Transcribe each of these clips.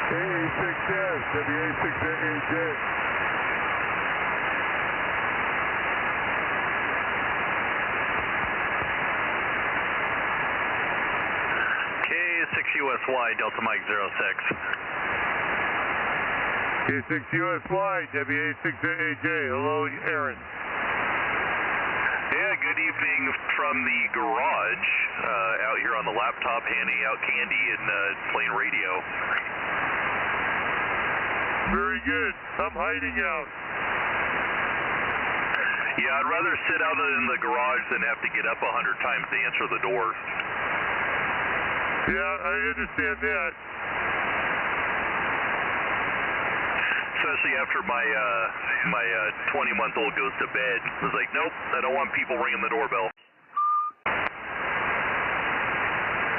AA6S, WA6AJ. K6USY, Delta Mike 06. K6USY, WA6AJ. Hello, Aaron. Yeah, good evening from the garage, out here on the laptop, handing out candy and playing radio. Very good. I'm hiding out. Yeah, I'd rather sit out in the garage than have to get up 100 times to answer the door. Yeah, I understand that. Especially after my 20-month-old goes to bed. I was like, nope, I don't want people ringing the doorbell.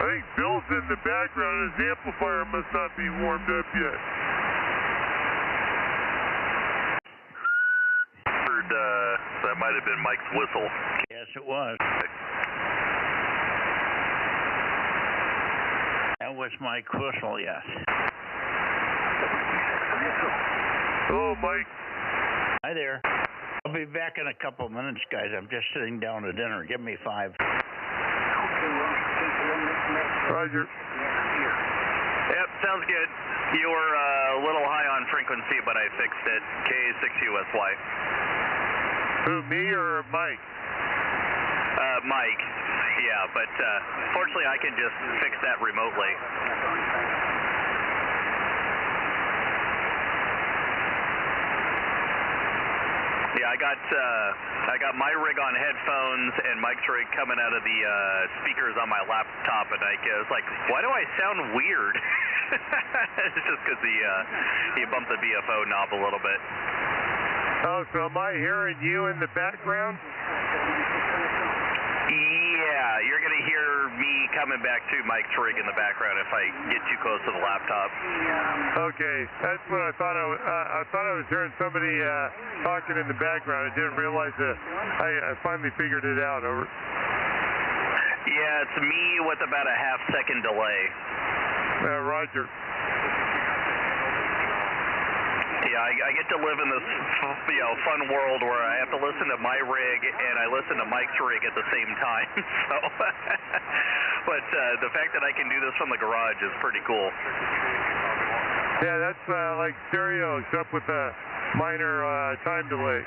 I think Bill's in the background. His amplifier must not be warmed up yet. Heard that might have been Mike's whistle. Yes, it was. That was Mike whistle, yes. Hello, Mike. Hi there. I'll be back in a couple of minutes, guys. I'm just sitting down to dinner. Give me 5. Roger. Yep, sounds good. You were a little high on frequency, but I fixed it. K6USY. Who, me or Mike? Mike. Yeah, but fortunately I can just fix that remotely. Yeah, I got my rig on headphones and Mike's rig coming out of the speakers on my laptop, and I was like, why do I sound weird? It's just because he bumped the BFO knob a little bit. Oh, so am I hearing you in the background? Yeah, you're going to hear me coming back to Mike's rig in the background if I get too close to the laptop. Okay, that's what I thought. I thought I was hearing somebody talking in the background. I didn't realize that. I finally figured it out. Over. Yeah, it's me with about a half-second delay. Roger. Yeah, I get to live in this, fun world where I have to listen to my rig and I listen to Mike's rig at the same time. So, but the fact that I can do this from the garage is pretty cool. Yeah, that's like stereo, except with a minor time delay.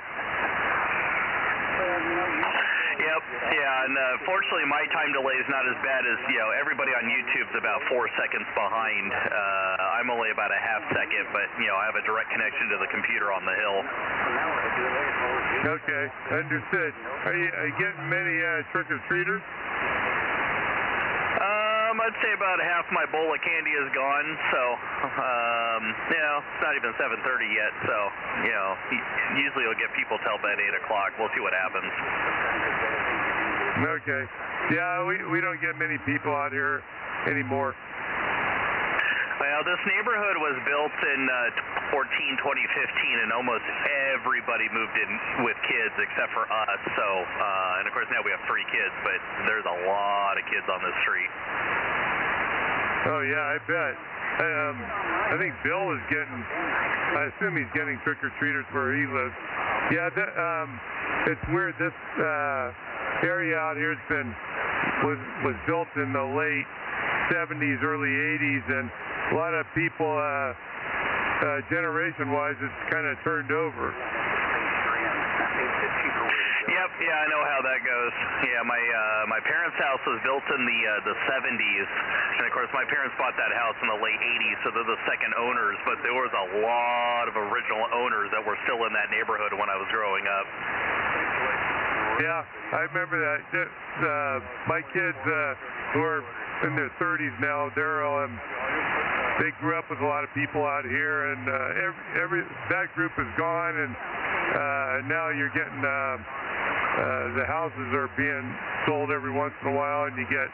Yep, yeah, and fortunately my time delay is not as bad as, everybody on YouTube's about 4 seconds behind. I'm only about a half second, but, I have a direct connection to the computer on the hill. Okay, understood. Are you getting many trick-or-treaters? I'd say about half my bowl of candy is gone, so, it's not even 7:30 yet, so, usually you'll get people till about 8 o'clock. We'll see what happens. Okay. Yeah, we don't get many people out here anymore. Well, this neighborhood was built in 2015, and almost everybody moved in with kids except for us. So, and of course now we have 3 kids, but there's a lot of kids on this street. Oh yeah, I bet. I think Bill is getting. I assume he's getting trick-or-treaters where he lives. Yeah, it's weird. This area out here was built in the late 70s, early 80s, and a lot of people, generation-wise, it's kind of turned over. Yep, yeah, I know how that goes. Yeah, my parents' house was built in the 70s, and of course my parents bought that house in the late 80s, so they're the second owners, but there was a lot of original owners that were still in that neighborhood when I was growing up. Yeah, I remember that. My kids who are in their 30s now, they grew up with a lot of people out here, and that group is gone, and now you're getting the houses are being sold every once in a while, and you get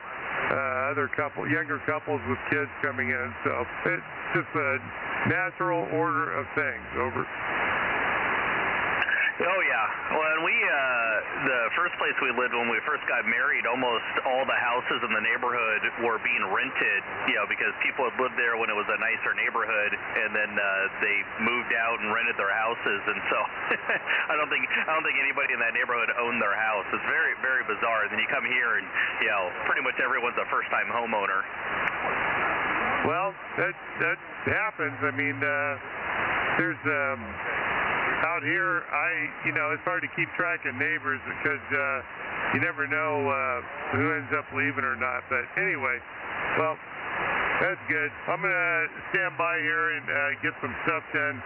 younger couples with kids coming in. So it's just a natural order of things. Over. Oh yeah, well, and the first place we lived when we first got married, almost all the houses in the neighborhood were being rented, because people had lived there when it was a nicer neighborhood, and then they moved out and rented their houses, and so I don't think anybody in that neighborhood owned their house. It's very, very bizarre. And then you come here and, pretty much everyone's a first-time homeowner. Well, that happens. I mean, there's out here, it's hard to keep track of neighbors because you never know who ends up leaving or not. But anyway, well, that's good. I'm going to stand by here and get some stuff done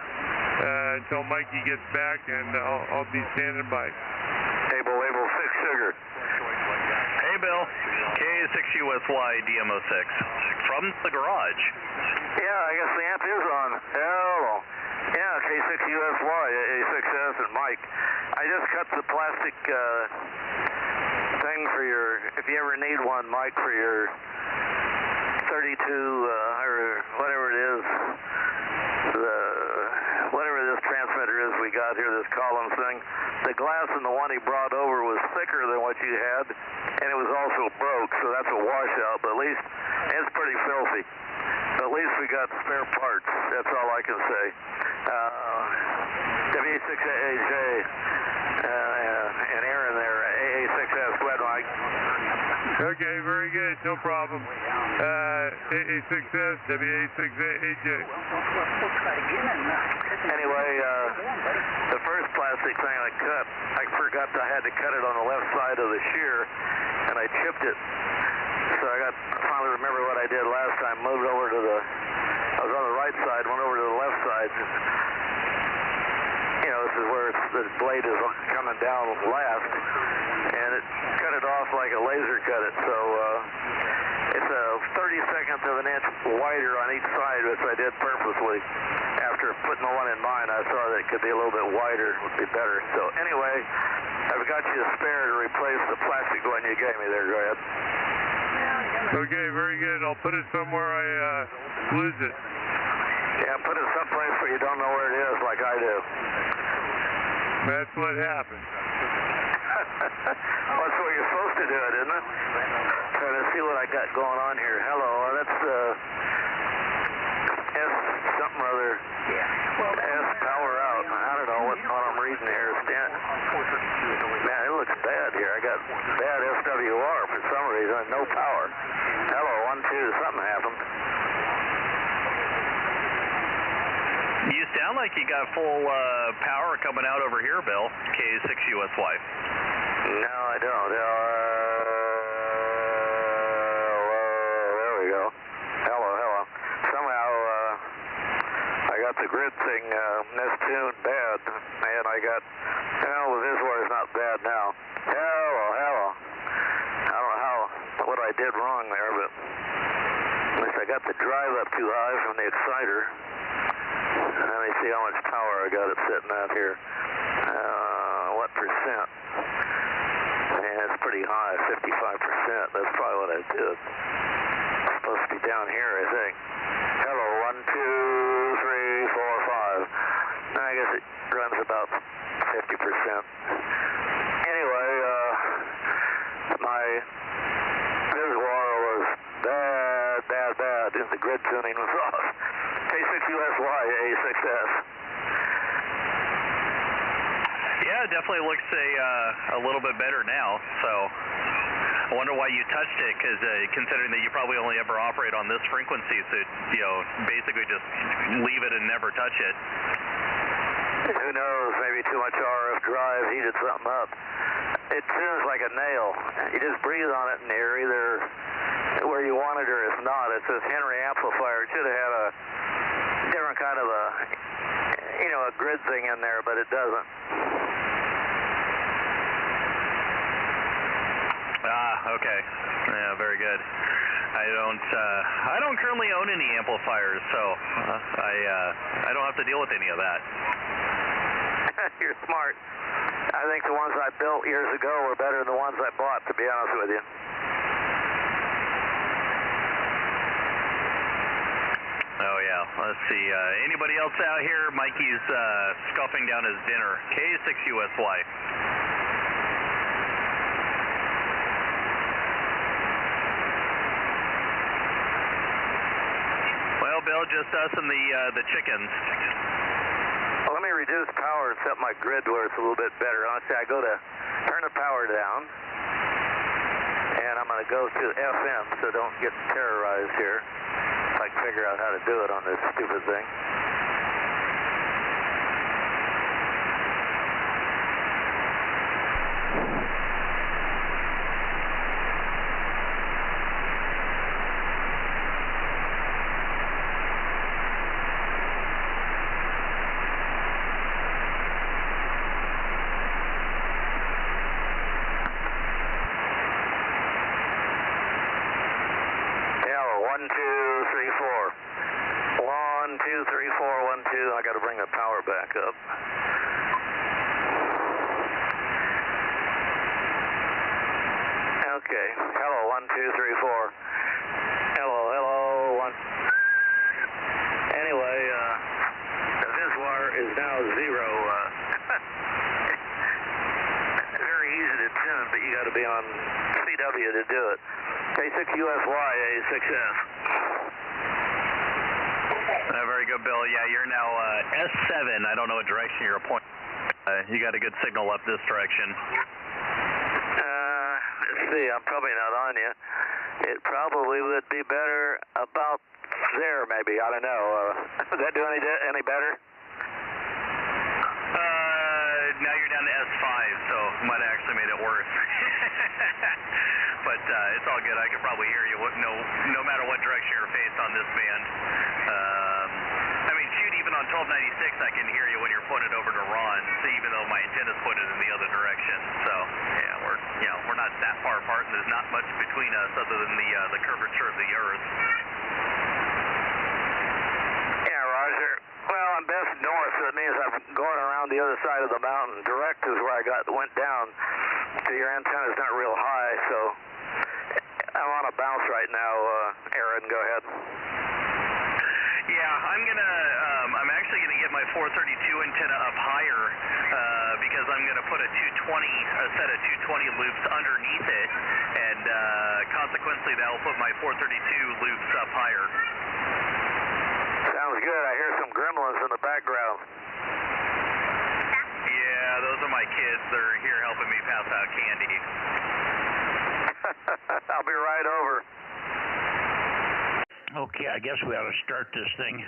until Mikey gets back, and I'll be standing by. Able 6 Sugar. Hey, Bill. K6USY DMO6 from the garage. Yeah, I guess the amp is on. Hello. Yeah, K6USY, A6S, and Mike. I just cut the plastic thing for your, if you ever need one, Mike, for your 32, or whatever it is, whatever this transmitter is we got here, this Collins thing. The glass in the one he brought over was thicker than what you had, and it was also broke, so that's a washout, but at least it's pretty filthy. But at least we got spare parts, that's all I can say. W6AJ and Aaron there, AA6S, go ahead, Mike. Okay, very good, no problem. AA6S, WA6AJ. Anyway, the first plastic thing I cut, I forgot I had to cut it on the left side of the shear, and I chipped it. So I finally remember what I did last time, moved over to I was on the right side, went over to the left side. This is where the blade is coming down last, and it cut it off like a laser cut it. So it's a 32nd of an inch wider on each side, which I did purposely. After putting the one in mine, I saw that it could be a little bit wider, would be better. So anyway, I've got you a spare to replace the plastic one you gave me there. Go ahead. Okay, very good. I'll put it somewhere I lose it. Yeah, put it someplace where you don't know where it is, like I do. That's what happens. Well, that's what you're supposed to do it, isn't it? Trying to see what I got going on here. Hello, that's S something or other. S power out. I don't know what I'm reading here. Man, it looks bad here. I got bad SWR for some reason, no power. Hello, 1, 2, something happened. You sound like you got full power coming out over here, Bill. K6USY. No, I don't. There we go. Hello. Somehow I got the grid thing mistuned bad, and I got, with this wire is not bad now. Hello. I don't know what I did wrong there, but at least I got the drive up too high from the exciter. And let me see how much power I got it sitting out here. What percent? Man, it's pretty high, 55%. That's probably what I did. It's supposed to be down here, I think. Hello, 1, 2, 3, 4, 5. I guess it runs about 50%. Anyway, my reservoir was bad. The grid tuning was off. K6USY, A6S. Yeah, it definitely looks a little bit better now. So I wonder why you touched it, because considering that you probably only ever operate on this frequency, so basically just leave it and never touch it. Who knows? Maybe too much RF drive heated something up. It tunes like a nail. You just breathe on it, and you're either where you want it or it's not. It's this Henry amplifier. It should have had a different kind of a grid thing in there, but it doesn't. Okay. Yeah, very good. I don't currently own any amplifiers, so I don't have to deal with any of that. You're smart. I think the ones I built years ago were better than the ones I bought, to be honest with you. Oh, yeah. Let's see. Anybody else out here? Mikey's scuffing down his dinner. K6USY. Bill. Just us and the chickens. Well, let me reduce power and set my grid where it's a little bit better. Let's say I go to turn the power down, and I'm going to go to FM so don't get terrorized here. If I can figure out how to do it on this stupid thing. I got to bring the power back up. Okay. Hello, 1, 2, 3, 4. Hello, 1. Anyway, the Viswar is now 0. Very easy to tune, but you got to be on CW to do it. K6USY, A6F. Very good, Bill. Yeah, you're now S7. I don't know what direction you're pointing. You got a good signal up this direction. Let's see. I'm probably not on you. It probably would be better about there, maybe. I don't know. Does that do any better? Now you're down to S5, so it might have actually made it worse. But it's all good. I can probably hear you no matter what direction you're faced on this band. I mean, shoot, even on 1296, I can hear you when you're pointed over to Ron, so even though my antenna's pointed in the other direction. So, yeah, we're not that far apart, and there's not much between us other than the curvature of the Earth. Yeah, Roger. Well, I'm best north, so it means I'm going around the other side of the mountain. Direct is where I went down. So your antenna's not real high, so I'm on a bounce right now. Aaron, go ahead. Yeah, I'm actually gonna get my 432 antenna up higher because I'm gonna put a set of 220 loops underneath it, and consequently that will put my 432 loops up higher. Sounds good. I hear some gremlins in the background. Yeah, those are my kids. They're here helping me pass out candy. I'll be right over. Okay, I guess we ought to start this thing.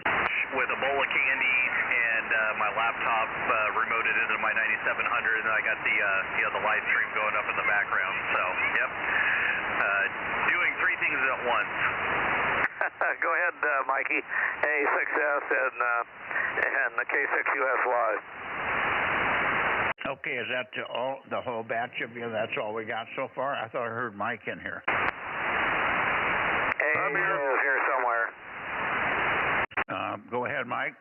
With a bowl of candy and my laptop remoted into my 9700, and I got the live stream going up in the background. So, yep, doing 3 things at once. Go ahead, Mikey. A6S and the K6USY. Okay, is that the whole batch of you? That's all we got so far? I thought I heard Mike in here. I'm here somewhere. Go ahead, Mike.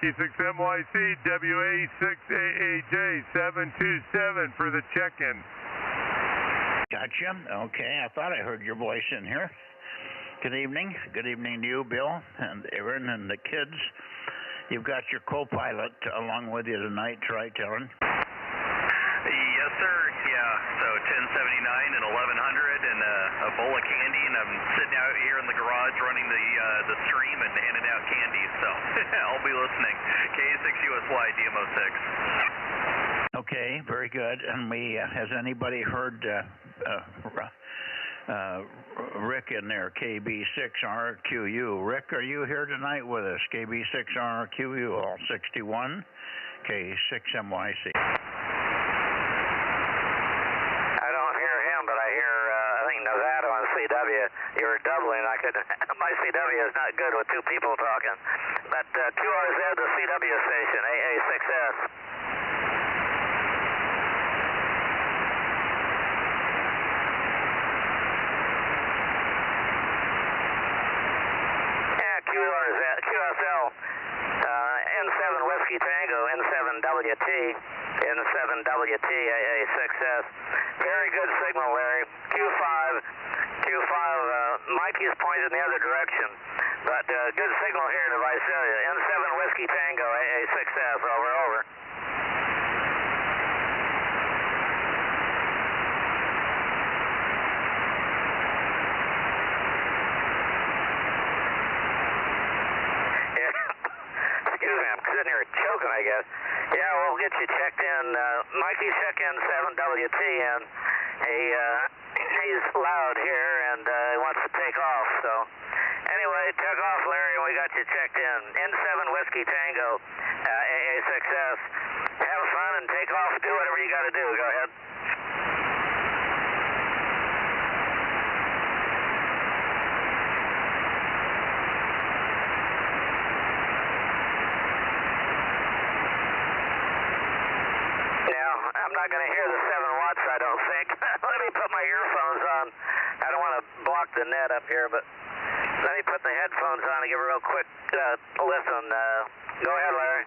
K6MYC WA6AAJ 727 for the check-in. Gotcha. Okay, I thought I heard your voice in here. Good evening. Good evening to you, Bill, and Aaron, and the kids. You've got your co-pilot along with you tonight, right, Aaron? Yes, sir. Yeah. So 1079 and 1100 and a bowl of candy, and I'm sitting out here in the garage running the stream and handing out candy. So I'll be listening. K6USY DMO6. Okay, very good. And has anybody heard Rick in there, KB6RQU? Rick, are you here tonight with us? KB6RQU, all 61, K6MYC. I don't hear him, but I hear, I think Nevada on CW. You were doubling. My CW is not good with 2 people talking. But QRZ, the CW station, AA6S. QSL, N7 Whiskey Tango, N7WT, N7WT, AA6S. Very good signal, Larry. Q5, Mikey's pointed in the other direction, but good signal here to Visalia. N7 Whiskey Tango, AA6S, over. sitting here choking, I guess. Yeah, we'll get you checked in. Mikey, check in 7WT, and he's loud here, and he wants to take off, so. Anyway, take off, Larry, and we got you checked in. N7 Whiskey Tango, AA6S. Have fun and take off. Do whatever you got to do. Go ahead. Now, I'm not going to hear the 7 watts, I don't think. Let me put my earphones on. I don't want to block the net up here, but let me put the headphones on and give a real quick listen. Go ahead, Larry.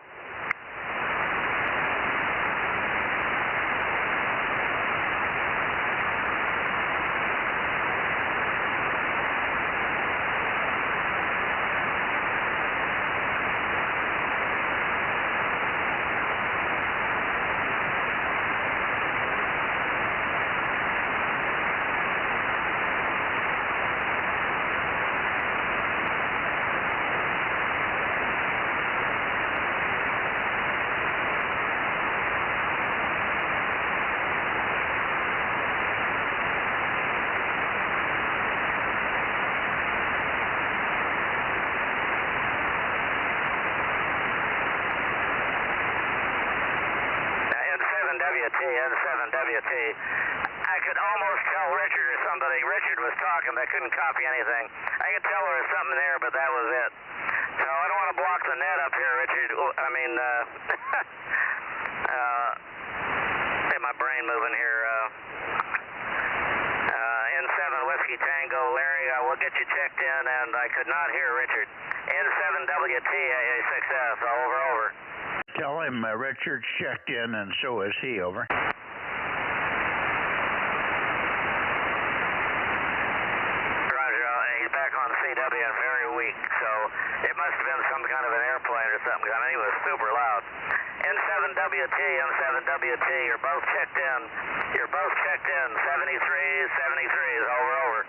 N7WT. I could almost tell Richard or somebody. Richard was talking, but I couldn't copy anything. I could tell there was something there, but that was it. So I don't want to block the net up here, Richard. I mean, get my brain moving here. N7 Whiskey Tango, Larry, we'll get you checked in, and I could not hear Richard. N7WT, AA6S, over. Tell him Richard's checked in, and so is he, over. Roger, he's back on CW and very weak, so it must have been some kind of an airplane or something. I mean, he was super loud. N7WT, N7WT, you're both checked in. 73 is over.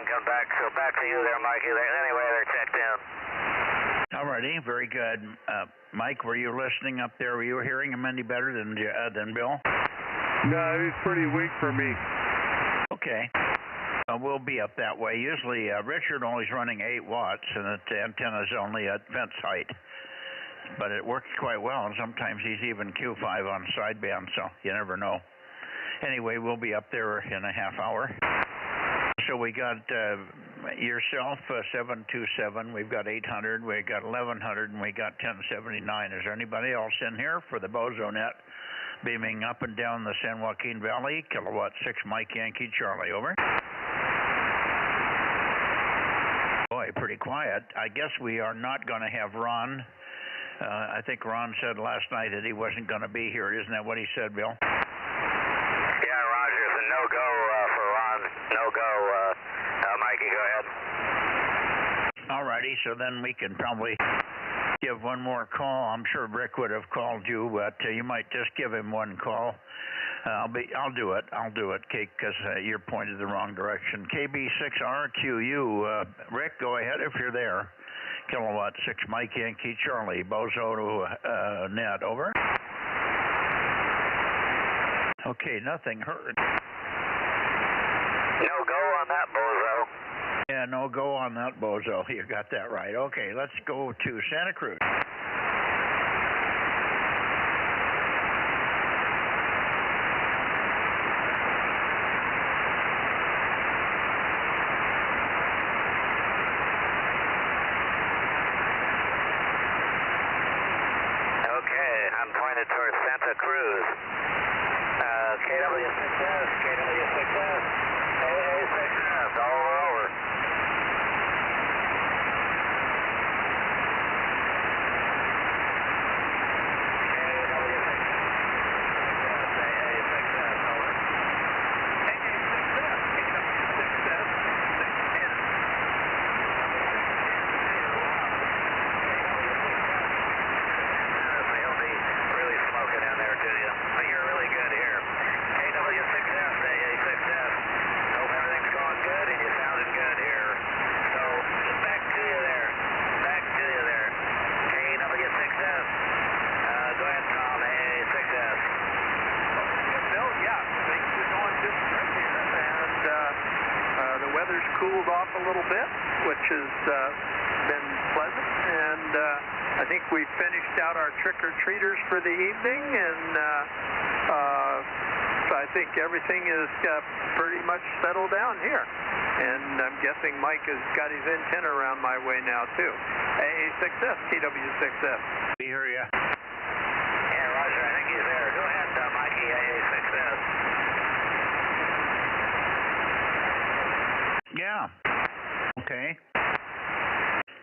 Come back, so back to you there, Mikey. Anyway, they're checked in. Alrighty, very good. Mike, were you listening up there? Were you hearing him any better than Bill? No, he was pretty weak for me. Okay. We'll be up that way. Usually, Richard only's running 8 watts, and the antenna's only at fence height. But it works quite well, and sometimes he's even Q5 on sideband, so you never know. Anyway, we'll be up there in a half hour. So we got yourself, 727, we've got 800, we got 1100, and we got 1079. Is there anybody else in here for the Bozo Net, beaming up and down the San Joaquin Valley, kilowatt 6 Mike Yankee Charlie, over? Boy, pretty quiet. I guess we are not going to have Ron. I think Ron said last night that he wasn't going to be here. Isn't that what he said, Bill? Yeah, Roger, it's a no-go for Ron. No-go. Mikey, go ahead. Alrighty, so then we can probably give one more call. I'm sure Rick would have called you, but you might just give him one call. I'll do it, Kate, because you're pointed the wrong direction. KB6RQU, Rick, go ahead if you're there. Kilowatt 6 Mike Yankee Charlie, Bozo Net, over. Okay, nothing heard. No go on that, Bozo. Yeah, no go on that, Bozo. You got that right. Okay, let's go to Santa Cruz. Okay, I'm pointed towards Santa Cruz. KW6S, KW6S, AA6S, over. AA6S. Hope everything's going good and you sound cooled off a little bit, which has been pleasant. And I think we finished out our trick-or-treaters for the evening, and so I think everything is pretty much settled down here. And I'm guessing Mike has got his antenna around my way now, too. AA6S, KW6S. We hear you. Yeah, Roger, I think he's there. Go ahead, Mikey, AA6S. Yeah. Okay.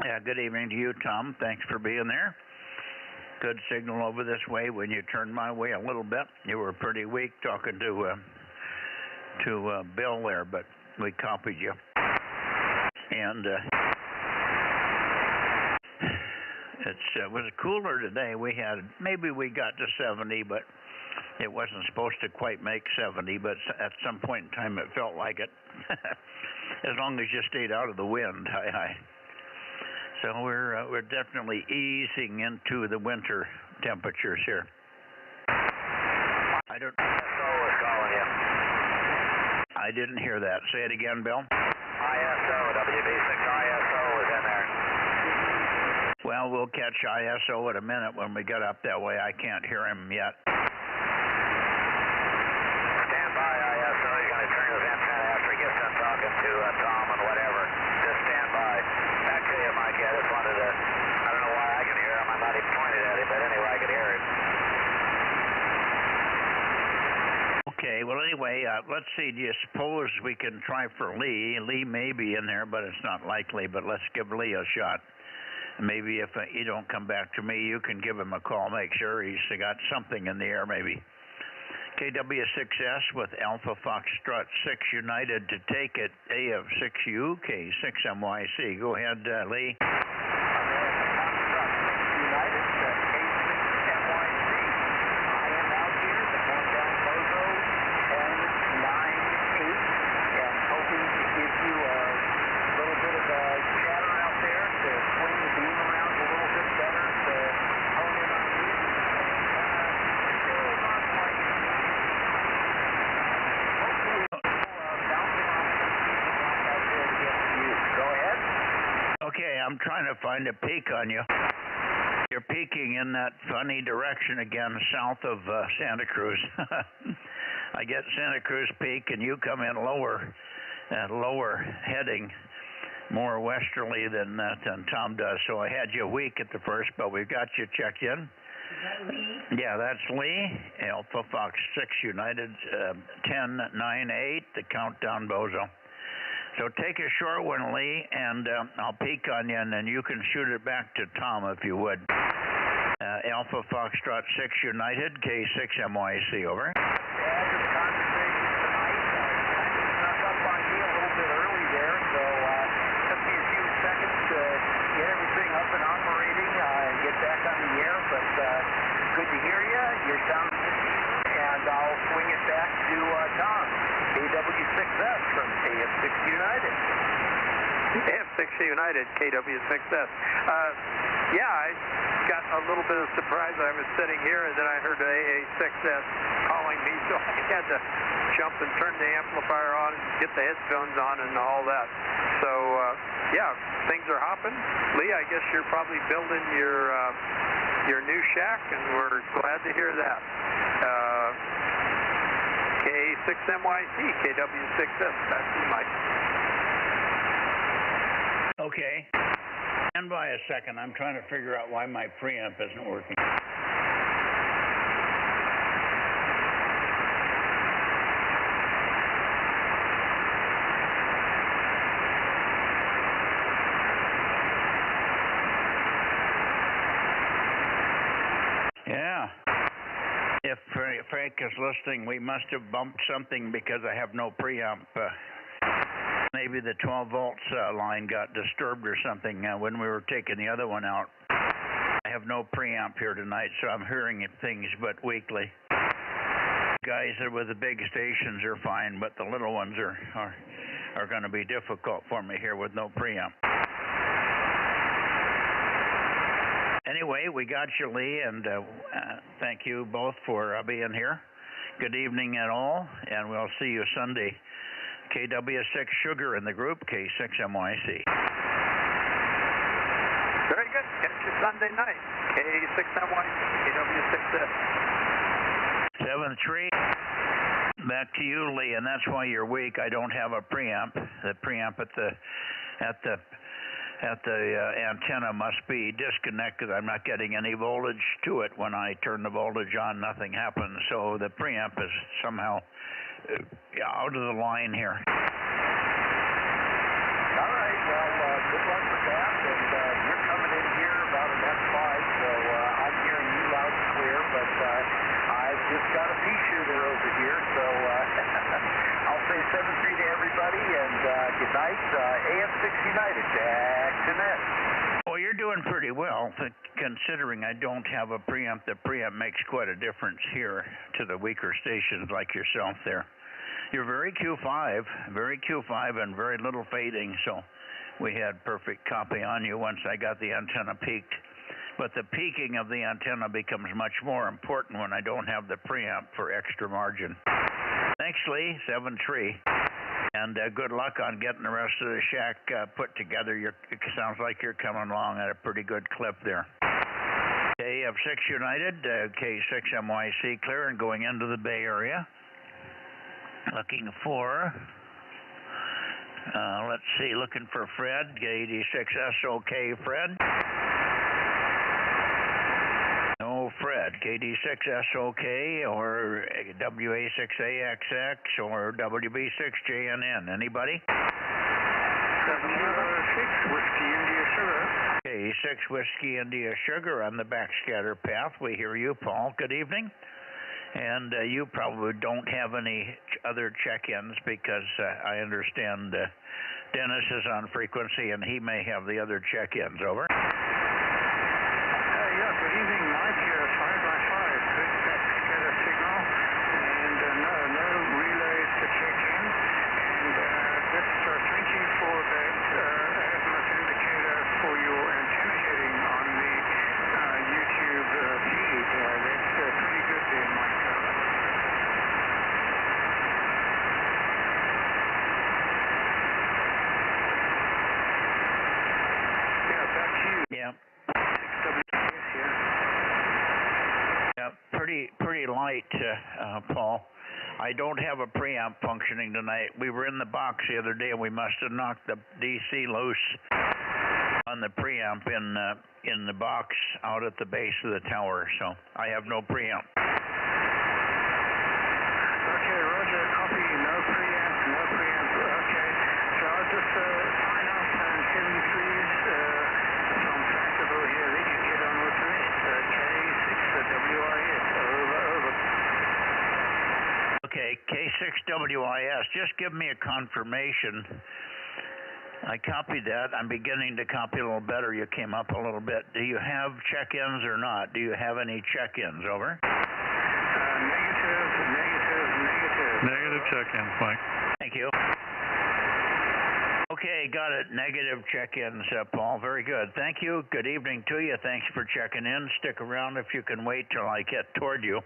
Yeah, good evening to you, Tom. Thanks for being there. Good signal over this way. When you turned my way a little bit, you were pretty weak talking to Bill there, but we copied you. And it was cooler today. Maybe we got to 70, but it wasn't supposed to quite make 70, but at some point in time it felt like it. As long as you stayed out of the wind. So we're definitely easing into the winter temperatures here. I don't. ISO is calling you. I didn't hear that. Say it again, Bill. ISO, WB6 ISO is in there. Well, we'll catch ISO in a minute when we get up that way. I can't hear him yet. Stand by, ISO. You're going to turn his antenna after he gets done talking to Tom and whatever. Just stand by. Back to you, Mikey. I just wanted to, I don't know why I can hear him. I'm not even pointed at him, but anyway, I can hear him. Okay, well, anyway, let's see. Do you suppose we can try for Lee? Lee may be in there, but it's not likely. But let's give Lee a shot. Maybe if he don't come back to me, you can give him a call. Make sure he's got something in the air, maybe. KW6S with Alpha Foxtrot 6 United to take it. A of 6U, K6MYC. Go ahead, Lee. United, K6MYC. I am out here, the countdown Bozo N98, and hoping to give you a little bit of a chatter out there to swing the beam around a little bit better to hone in on you. Still not quite. Hopefully, bouncing off something out there to get to you. Go ahead. Okay, I'm trying to find a peak on you. You're peaking in that funny direction again, south of Santa Cruz. I get Santa Cruz peak, and you come in lower heading, more westerly than Tom does. So I had you weak at the first, but we've got you checked in. Is that Lee? Yeah, that's Lee. Alpha Fox 6 United 1098, the countdown Bozo. So take a short one, Lee, and I'll peek on you, and then you can shoot it back to Tom if you would. Alpha Foxtrot 6 United, K6MYC, over. Add to the conversation tonight. Kind of snuck up on me a little bit early there, so took me a few seconds to get everything up and operating and get back on the air, but good to hear you. You sound good, and I'll swing it back to Tom. KW6S from KF6 United. KF6 United, KW6S. Yeah, I got a little bit of surprise. I was sitting here, and then I heard AA6S calling me, so I had to jump and turn the amplifier on and get the headphones on and all that. So, yeah, things are hopping. Lee, I guess you're probably building your new shack, and we're glad to hear that. K6MYC, KW6S. Back to you, Mike. Okay. Stand by a second. I'm trying to figure out why my preamp isn't working. Yeah. If Frank is listening, we must have bumped something because I have no preamp. Maybe the 12 volts line got disturbed or something when we were taking the other one out. I have no preamp here tonight, so I'm hearing things but weakly. Guys that with the big stations are fine, but the little ones are going to be difficult for me here with no preamp. Anyway, we got you, Lee, and thank you both for being here. Good evening at all, and we'll see you Sunday, KW6 Sugar in the group, K6MYC. Very good. Catch you Sunday night. K6NY, KW6S. 7-3. Back to you, Lee, and that's why you're weak. I don't have a preamp. The preamp at the antenna must be disconnected. I'm not getting any voltage to it. When I turn the voltage on, nothing happens. So the preamp is somehow out of the line here. All right, well, good luck with that, and you're coming in here about an F5, so I'm hearing you loud and clear, but I've just got a pea shooter over here, so I'll say 7-3 to everybody, and good night, AM6 United, back to net. Well, you're doing pretty well, considering I don't have a preamp. The preamp makes quite a difference here to the weaker stations like yourself there. You're very Q5, and very little fading, so we had perfect copy on you once I got the antenna peaked. But the peaking of the antenna becomes much more important when I don't have the preamp for extra margin. Thanks, Lee, 7-3. And good luck on getting the rest of the shack put together. It sounds like you're coming along at a pretty good clip there. KF6 United, K6MYC clear and going into the Bay Area. Looking for, let's see, looking for Fred, KD6SOK, Fred. No Fred, KD6SOK or WA6AXX or WB6JNN. Anybody? 706 Whiskey India Sugar. K6 Whiskey India Sugar on the backscatter path. We hear you, Paul. Good evening. And you probably don't have any other check-ins because I understand Dennis is on frequency and he may have the other check-ins. Over. Yeah, good evening, Mike. 5x5, big backscatter signal, and no relays to check in. And just thank you for that azimuth indicator for your antenna heading on the YouTube feed. That's pretty good there, Mike. Yeah, back to you. Yeah. 6WS here. Yeah, pretty light, Paul. I don't have a preamp functioning tonight. We were in the box the other day and we must have knocked the DC loose on the preamp in the box out at the base of the tower, so I have no preamp. Okay, Roger, copy, no preamp. Okay, so I'll just sign off and 73s from Tractable here that you get on with the net. K6WIS, over. Okay, K6WIS, just give me a confirmation. I copied that. I'm beginning to copy a little better. You came up a little bit. Do you have check-ins or not? Do you have any check-ins? Over. Negative check-ins, Mike. Thank you. Okay, got it. Negative check-ins, Paul. Very good. Thank you. Good evening to you. Thanks for checking in. Stick around if you can wait till I get toward you,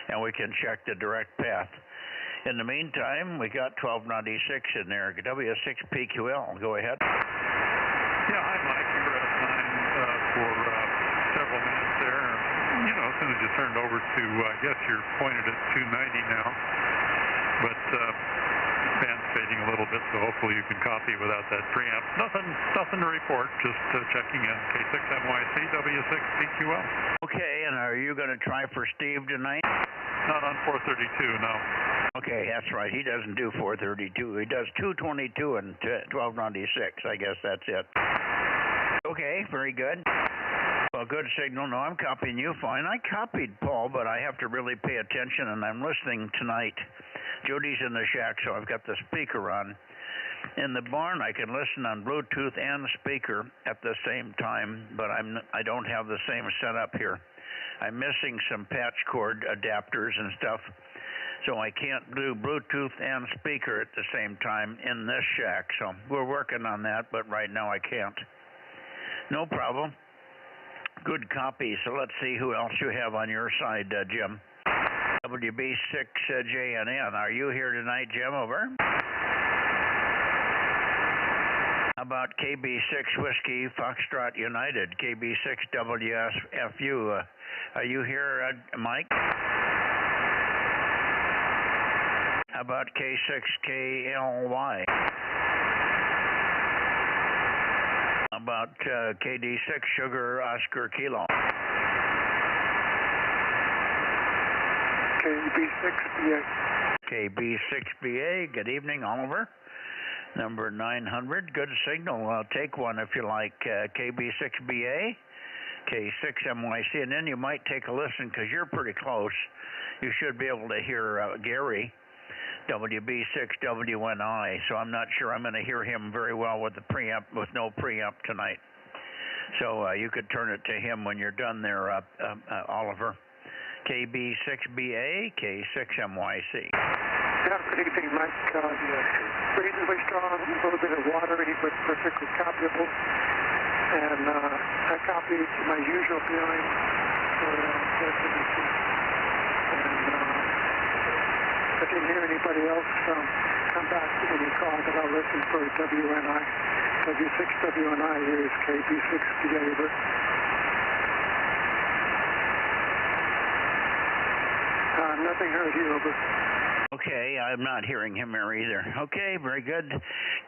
and we can check the direct path. In the meantime, we got 1296 in there. W6PQL. Go ahead. Yeah, hi, Mike. You were out of time for several minutes there. You know, as soon as you turned over to, I guess you're pointed at 290 now. But band's fading a little bit, so hopefully you can copy without that preamp. Nothing to report, just checking in. K6MYC, W6PQL. Okay, and are you going to try for Steve tonight? Not on 432, no. Okay, that's right. He doesn't do 432. He does 222 and 1296. I guess that's it. Okay, very good. Well, good signal. No, I'm copying you fine. I copied Paul, but I have to really pay attention, and I'm listening tonight. Judy's in the shack, so I've got the speaker on. In the barn, I can listen on Bluetooth and speaker at the same time, but I don't have the same setup here. I'm missing some patch cord adapters and stuff, so I can't do Bluetooth and speaker at the same time in this shack. So we're working on that, but right now I can't. No problem. Good copy. So let's see who else you have on your side, Jim. WB6JNN. Are you here tonight, Jim? Over. How about KB6 Whiskey Foxtrot United, KB6 WSFU? Are you here, Mike? How about K6KLY? How about KD6 Sugar Oscar Kilo? KB6BA. KB6BA, good evening, Oliver. Number 900, good signal. I'll take one if you like. KB6BA, K6MYC, and then you might take a listen because you're pretty close. You should be able to hear Gary, WB6WNI, so I'm not sure I'm going to hear him very well with the preamp, with no preamp tonight. So you could turn it to him when you're done there, Oliver. KB6BA, K6MYC. Yeah, good evening, Mike. Reasonably strong, a little bit of watery, but perfectly copyable. And I copied to my usual feeling for WC. And if I didn't hear anybody else come back when you call, then I'll listen for WNI. W6WNI, here's KB6BA, over. Nothing heard you, over. Okay, I'm not hearing him here either. Okay, very good.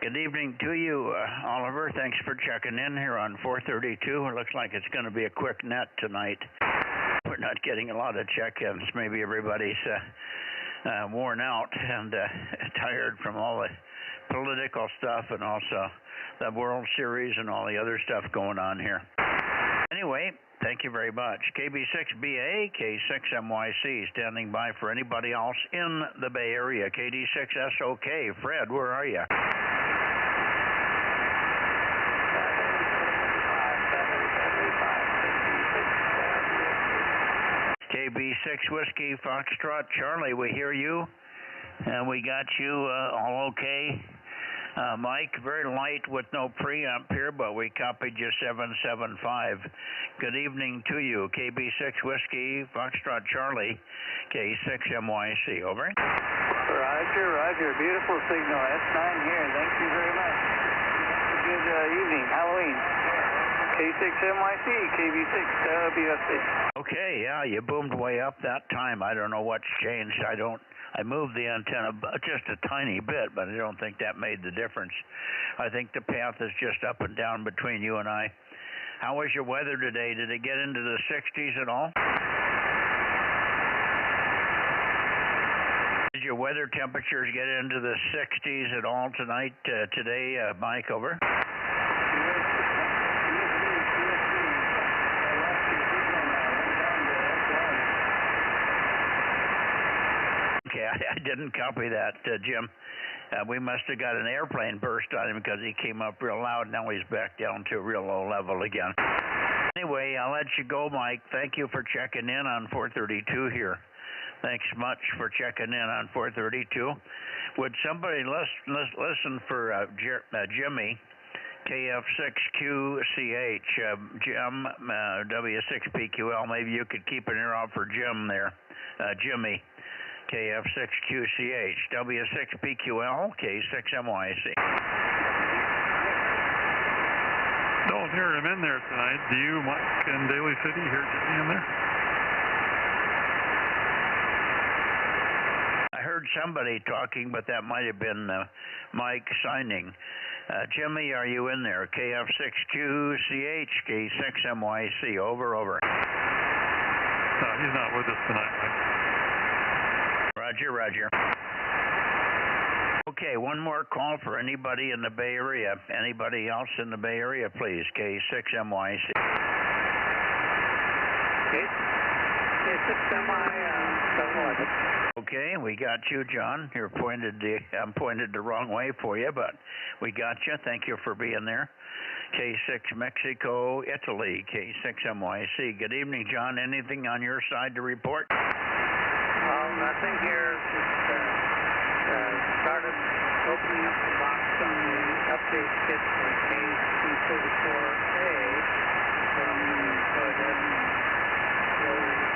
Good evening to you, Oliver. Thanks for checking in here on 432. It looks like it's going to be a quick net tonight. We're not getting a lot of check-ins. Maybe everybody's worn out and tired from all the political stuff and also the World Series and all the other stuff going on here. Anyway, thank you very much. KB6BA, K6MYC, standing by for anybody else in the Bay Area. KD6SOK, Fred, where are you? KB6 Whiskey Foxtrot Charlie, we hear you, and we got you all okay. Mike, very light with no preamp here, but we copied you 775. Good evening to you. KB6 Whiskey, Foxtrot Charlie, K6MYC. Over. Roger, roger. Beautiful signal. S9 here. Thank you very much. Good evening. Halloween. K6MYC, KB6WFC. Okay, yeah, you boomed way up that time. I don't know what's changed. I moved the antenna just a tiny bit, but I don't think that made the difference. I think the path is just up and down between you and I. How was your weather today? Did it get into the 60s at all? Did your weather temperatures get into the 60s at all tonight, today, Mike, over? Okay, I didn't copy that, Jim. We must have got an airplane burst on him because he came up real loud. Now he's back down to a real low level again. Anyway, I'll let you go, Mike. Thank you for checking in on 432 here. Thanks much for checking in on 432. Would somebody listen for Jimmy, KF6QCH, Jim, W6PQL. Maybe you could keep an ear out for Jim there, Jimmy. KF6QCH, W6PQL, K6MYC. Don't hear him in there tonight. Do you, Mike, in Daly City, hear Jimmy in there? I heard somebody talking, but that might have been Mike signing. Jimmy, are you in there? KF6QCH, K6MYC, over. No, he's not with us tonight, Mike. Roger. Okay, one more call for anybody in the Bay Area. Anybody else in the Bay Area, please. K6MYC. K6MI, 711. Okay, we got you, John. I'm pointed the wrong way for you, but we got you. Thank you for being there. K6 Mexico, Italy, K6MYC. Good evening, John. Anything on your side to report? Nothing here. Just started opening up the box on the update kit for K234A. So I'm going to go ahead and roll that.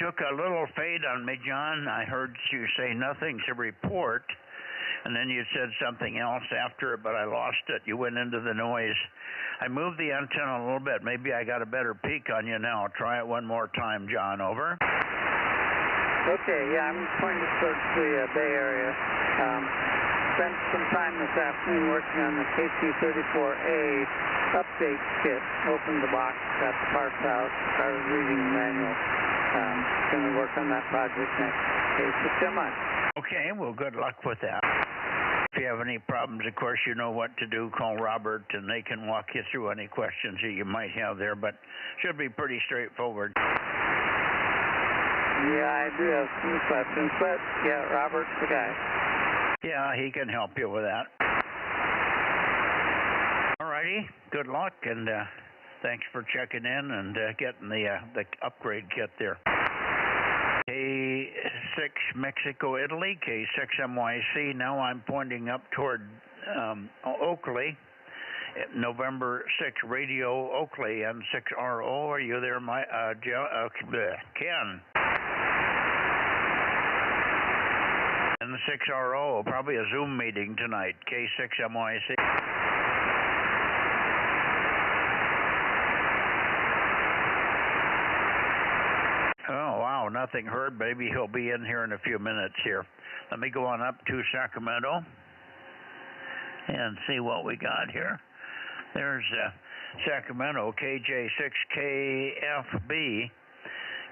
took a little fade on me, John. I heard you say nothing to report, and then you said something else after it, but I lost it. You went into the noise. I moved the antenna a little bit. Maybe I got a better peak on you now. Try it one more time, John. Over. Okay, yeah, I'm pointing towards the Bay Area. Spent some time this afternoon working on the KT-34A update kit. Opened the box, got the parts out, started reading the manual. Going to work on that project next. Okay, so much. Okay, well, good luck with that. If you have any problems, of course, you know what to do. Call Robert, and they can walk you through any questions that you might have there, but should be pretty straightforward. Yeah, I do have some questions, but yeah, Robert's the guy. Yeah, he can help you with that. All righty, good luck, and thanks for checking in and getting the upgrade kit there. K6 Mexico, Italy, K6 MYC. Now I'm pointing up toward Oakley. November 6 Radio Oakley and 6RO. Are you there, Ken? And the 6RO, probably a Zoom meeting tonight. K6 MYC. Oh, wow, nothing heard. Maybe he'll be in here in a few minutes here. Let me go on up to Sacramento and see what we got here. There's Sacramento, KJ6KFB.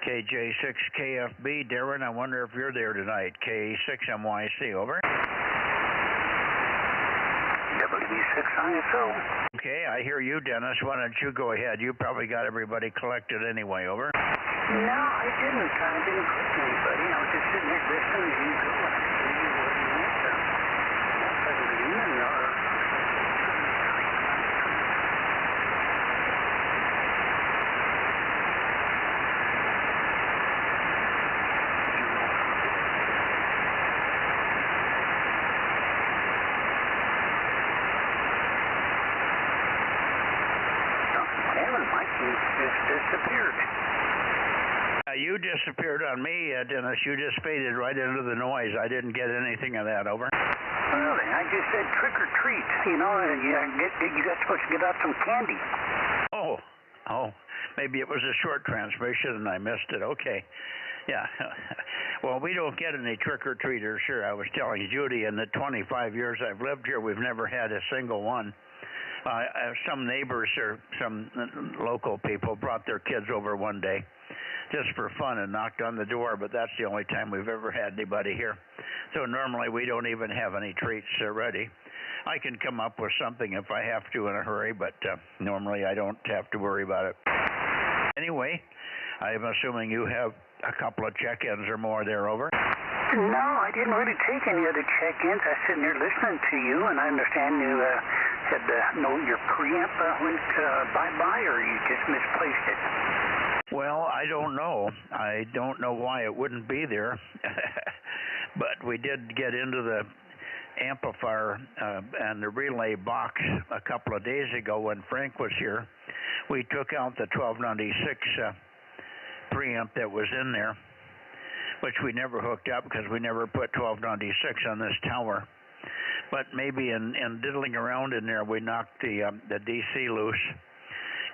KJ6KFB. Darren, I wonder if you're there tonight. K6MYC, over. W6ISO. Okay, I hear you, Dennis. Why don't you go ahead? You probably got everybody collected anyway, over. No, I didn't. I didn't click anybody. I was just sitting here listening to you go. I see you where you went. Disappeared. You disappeared on me, Dennis. You just faded right into the noise. I didn't get anything of that, over. Really? I just said trick or treat. You know, you got supposed to get out some candy. Oh, maybe it was a short transmission and I missed it. Okay. Yeah. Well, we don't get any trick-or-treaters here. I was telling Judy, in the 25 years I've lived here, we've never had a single one. Some neighbors or some local people brought their kids over one day just for fun and knocked on the door, but that's the only time we've ever had anybody here. So normally we don't even have any treats ready. I can come up with something if I have to in a hurry, but normally I don't have to worry about it. Anyway, I'm assuming you have a couple of check-ins or more there, over. No, I didn't really take any other check-ins. I was sitting there listening to you, and I understand you had your preamp went bye-bye, or you just misplaced it. Well, I don't know. I don't know why it wouldn't be there, but we did get into the amplifier and the relay box a couple of days ago when Frank was here. We took out the 1296 preamp that was in there, which we never hooked up because we never put 1296 on this tower. But maybe in diddling around in there, we knocked the DC loose,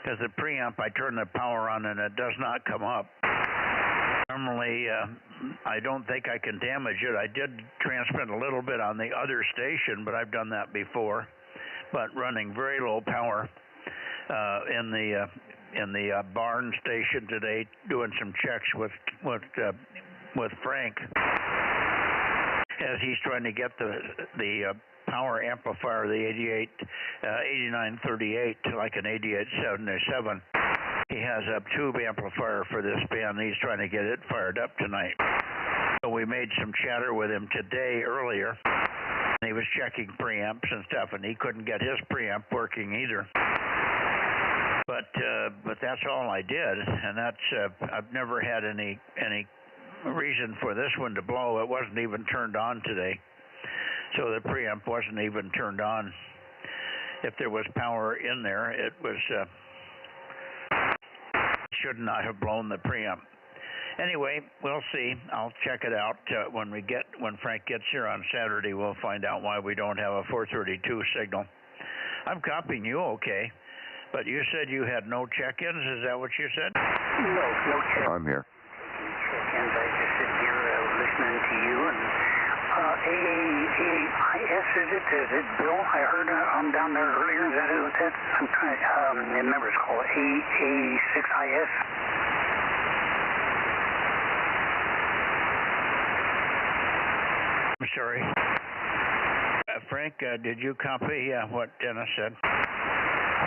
because the preamp, I turn the power on and it does not come up. Normally, I don't think I can damage it. I did transmit a little bit on the other station, but I've done that before. But running very low power in the barn station today, doing some checks with Frank, as he's trying to get the power amplifier, the 8938, to like an 8877. He has a tube amplifier for this band. He's trying to get it fired up tonight. So we made some chatter with him today earlier. He was checking preamps and stuff, and he couldn't get his preamp working either. But that's all I did, and that's I've never had any reason for this one to blow. It wasn't even turned on today, so the preamp wasn't even turned on. If there was power in there, it was should not have blown the preamp. Anyway, we'll see. I'll check it out when Frank gets here on Saturday. We'll find out why we don't have a 432 signal. I'm copying you, okay. But you said you had no check-ins. Is that what you said? No check-ins. I'm here. Check-ins. I just sit here listening to you. And AAIS, is it Bill? I heard I'm down there earlier. Is that what that? I'm trying to remember. It's called AA6IS. I'm sorry. Frank, did you copy what Dennis said?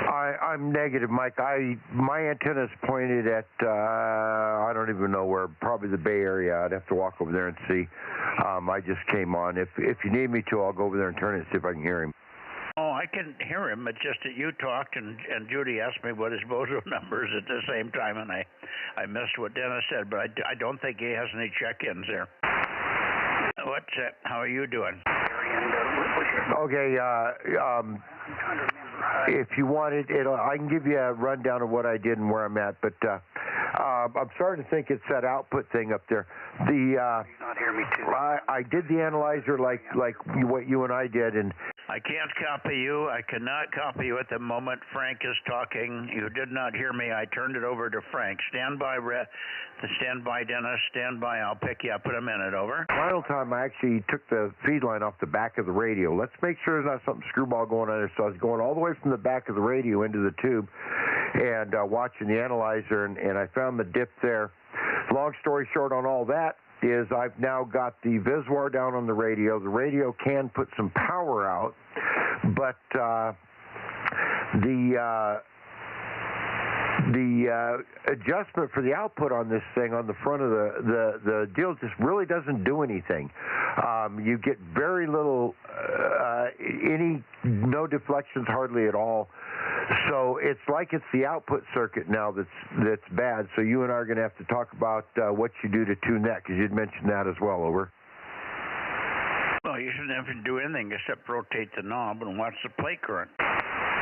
I'm negative, Mike. My antenna's pointed at I don't even know where. Probably the Bay Area. I'd have to walk over there and see. I just came on. If you need me to, I'll go over there and turn it and see if I can hear him. Oh, I can hear him. It's just that you talked and Judy asked me what his Bozo number is at the same time, and I missed what Dennis said, but I don't think he has any check-ins there. How are you doing? Okay, if you want it, I can give you a rundown of what I did and where I'm at, but I'm starting to think it's that output thing up there. I did the analyzer like what you and I did, and I can't copy you. I cannot copy you at the moment. Frank is talking. You did not hear me. I turned it over to Frank. Stand by, Dennis. Stand by. I'll pick you up in a minute. Over. Final time, I actually took the feed line off the back of the radio. Let's make sure there's not something screwball going on there. So I was going all the way from the back of the radio into the tube and watching the analyzer, and I found the dip there. Long story short on all that is I've now got the Viswar down on the radio. The radio can put some power out, but the adjustment for the output on this thing on the front of the deal just really doesn't do anything. You get very little, no deflections hardly at all. So it's like it's the output circuit now that's bad. So you and I are going to have to talk about what you do to tune that, because you'd mentioned that as well. Over. Well, you shouldn't have to do anything except rotate the knob and watch the plate current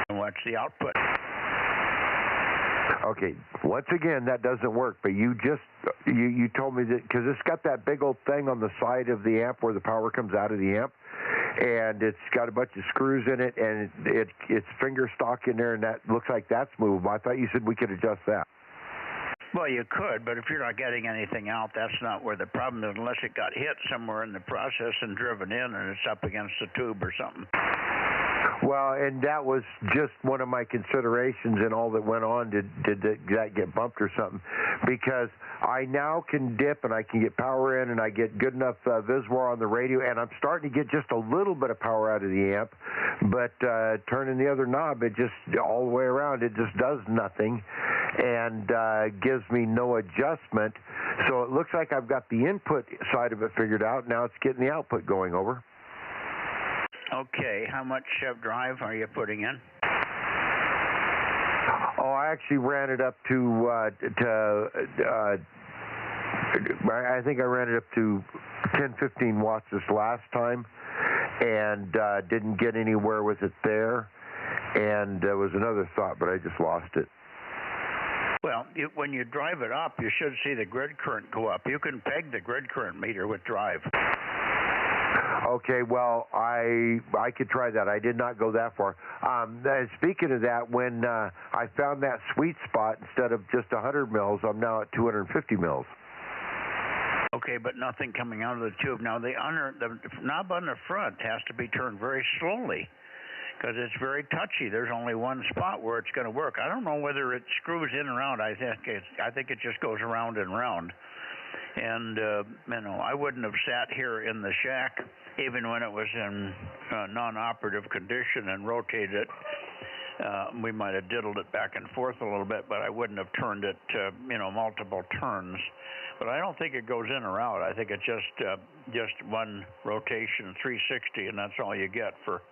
and watch the output. Okay, once again, that doesn't work, but you told me that, because it's got that big old thing on the side of the amp where the power comes out of the amp, and it's got a bunch of screws in it, and it's finger stock in there, and that looks like that's movable. I thought you said we could adjust that. Well, you could, but if you're not getting anything out, that's not where the problem is, unless it got hit somewhere in the process and driven in, and it's up against the tube or something. Well, and that was just one of my considerations in all that went on. Did that get bumped or something? Because I now can dip and I can get power in, and I get good enough Viswar on the radio, and I'm starting to get just a little bit of power out of the amp. But turning the other knob, it just all the way around, it just does nothing and gives me no adjustment. So it looks like I've got the input side of it figured out. Now it's getting the output going. Over. Okay, how much drive are you putting in? Oh, I actually ran it up to I think I ran it up to 10-15 watts this last time, and didn't get anywhere with it there. And there was another thought, but I just lost it. Well, when you drive it up, you should see the grid current go up. You can peg the grid current meter with drive. Okay, well, I could try that. I did not go that far. Speaking of that, when I found that sweet spot, instead of just 100 mils, I'm now at 250 mils. Okay, but nothing coming out of the tube. Now, the knob on the front has to be turned very slowly, because it's very touchy. There's only one spot where it's going to work. I don't know whether it screws in and around. I think it just goes around and round. And I wouldn't have sat here in the shack even when it was in non-operative condition and rotated it. We might have diddled it back and forth a little bit, but I wouldn't have turned it multiple turns. But I don't think it goes in or out. I think it's just one rotation, 360, and that's all you get for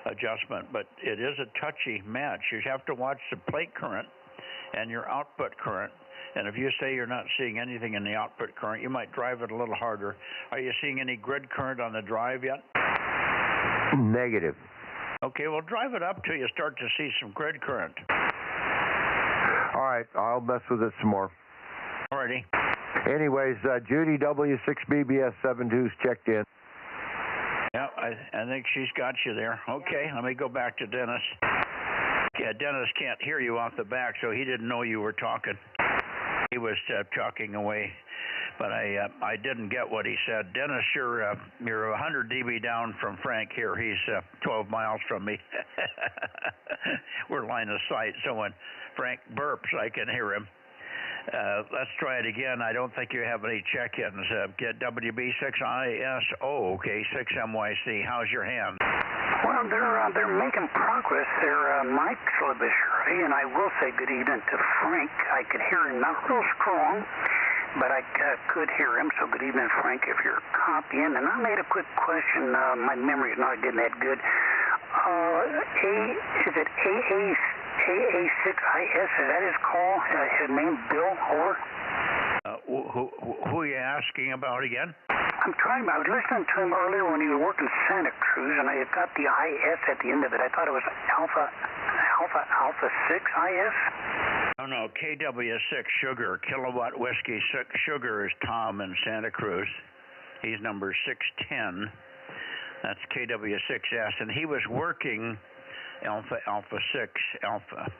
adjustment. But it is a touchy match. You have to watch the plate current and your output current. And if you say you're not seeing anything in the output current, you might drive it a little harder. Are you seeing any grid current on the drive yet? Negative. Okay, well, drive it up till you start to see some grid current. All right, I'll mess with it some more. All righty. Anyways, Judy W6BBS72's checked in. Yeah, I think she's got you there. Okay, let me go back to Dennis. Yeah, Dennis can't hear you off the back, so he didn't know you were talking. He was talking away, but I didn't get what he said. Dennis, you're 100 dB down from Frank here. He's 12 miles from me. We're line of sight, so when Frank burps, I can hear him. Let's try it again. I don't think you have any check-ins. Get WB6ISO, okay, 6MYC. How's your hand? Well, they're making progress. They're Mike's a little bit shirty, and I will say good evening to Frank. I could hear him not real strong, but I could hear him. So good evening, Frank, if you're copying. And I made a quick question. My memory's not getting that good. Is it AA6IS? Is that his call? His name, Bill? Over. Who are you asking about again? I was listening to him earlier when he was working Santa Cruz, and I got the IS at the end of it. I thought it was Alpha 6 IS. No, KW6 Sugar, Kilowatt Whiskey 6 Sugar is Tom in Santa Cruz. He's number 610. That's KW6S, and he was working Alpha 6 Alpha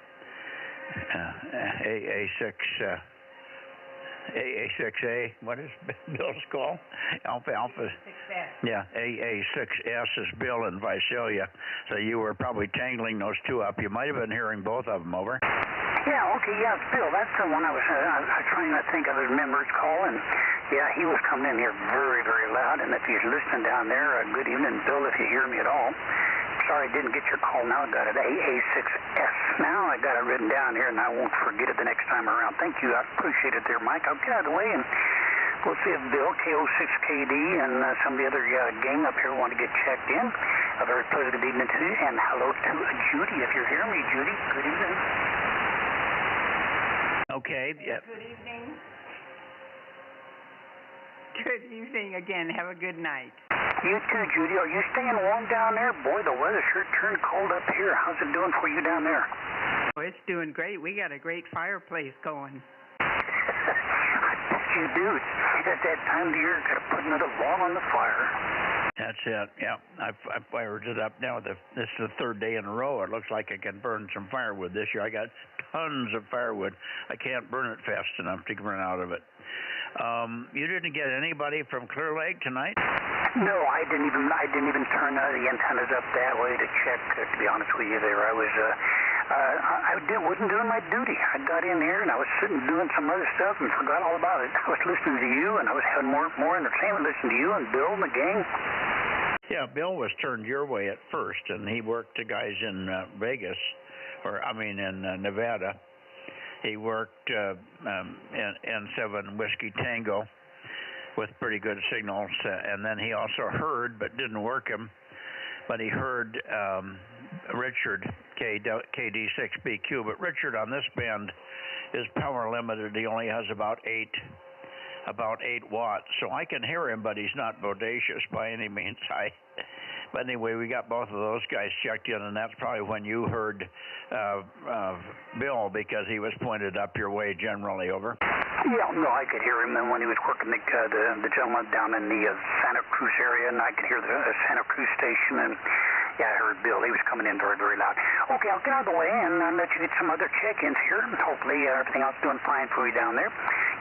AA6A. What is Bill's call? Alpha 6S. Yeah, AA6S is Bill in Visalia. So you were probably tangling those two up. You might have been hearing both of them. Over. Yeah, okay, yeah, Bill, that's the one I was trying to think of his member's call, and yeah, he was coming in here very, very loud, and if he's listening down there, good evening, Bill, if you hear me at all. Sorry I didn't get your call now. I got it, AA6S. Now I got it written down here, and I won't forget it the next time around. Thank you. I appreciate it there, Mike. I'll get out of the way, and we'll see if Bill, KO6KD, and some of the other gang up here want to get checked in. A very pleasant good evening to you, and hello to Judy, if you're hearing me, Judy. Good evening. Okay. Yeah. Good evening. Good evening again. Have a good night. You too, Judy. Are you staying warm down there? Boy, the weather sure turned cold up here. How's it doing for you down there? Oh, it's doing great. We got a great fireplace going. I bet you do. It's at that time of the year, got to put another log on the fire. That's it. Yeah, I fired it up now. This is the third day in a row. It looks like I can burn some firewood this year. I got tons of firewood. I can't burn it fast enough to run out of it. You didn't get anybody from Clear Lake tonight? No, I didn't even turn the antennas up that way to check. To be honest with you, there I was. Wasn't doing my duty. I got in here and I was sitting doing some other stuff and forgot all about it. I was listening to you and I was having more entertainment listening to you and Bill and the gang. Yeah, Bill was turned your way at first, and he worked the guys in Vegas, in Nevada. He worked N7 Whiskey Tango with pretty good signals, and then he also heard, but didn't work him, but he heard Richard, KD6BQ, but Richard on this band is power limited. He only has about 8 watts, so I can hear him, but he's not bodacious by any means. But anyway, we got both of those guys checked in, and that's probably when you heard Bill, because he was pointed up your way generally. Over. Yeah, no, I could hear him when he was working the gentleman down in the Santa Cruz area, and I could hear the Santa Cruz station, and yeah, I heard Bill. He was coming in very, very loud. Okay, I'll get out of the way and let you get some other check-ins here. Hopefully everything else is doing fine for you down there.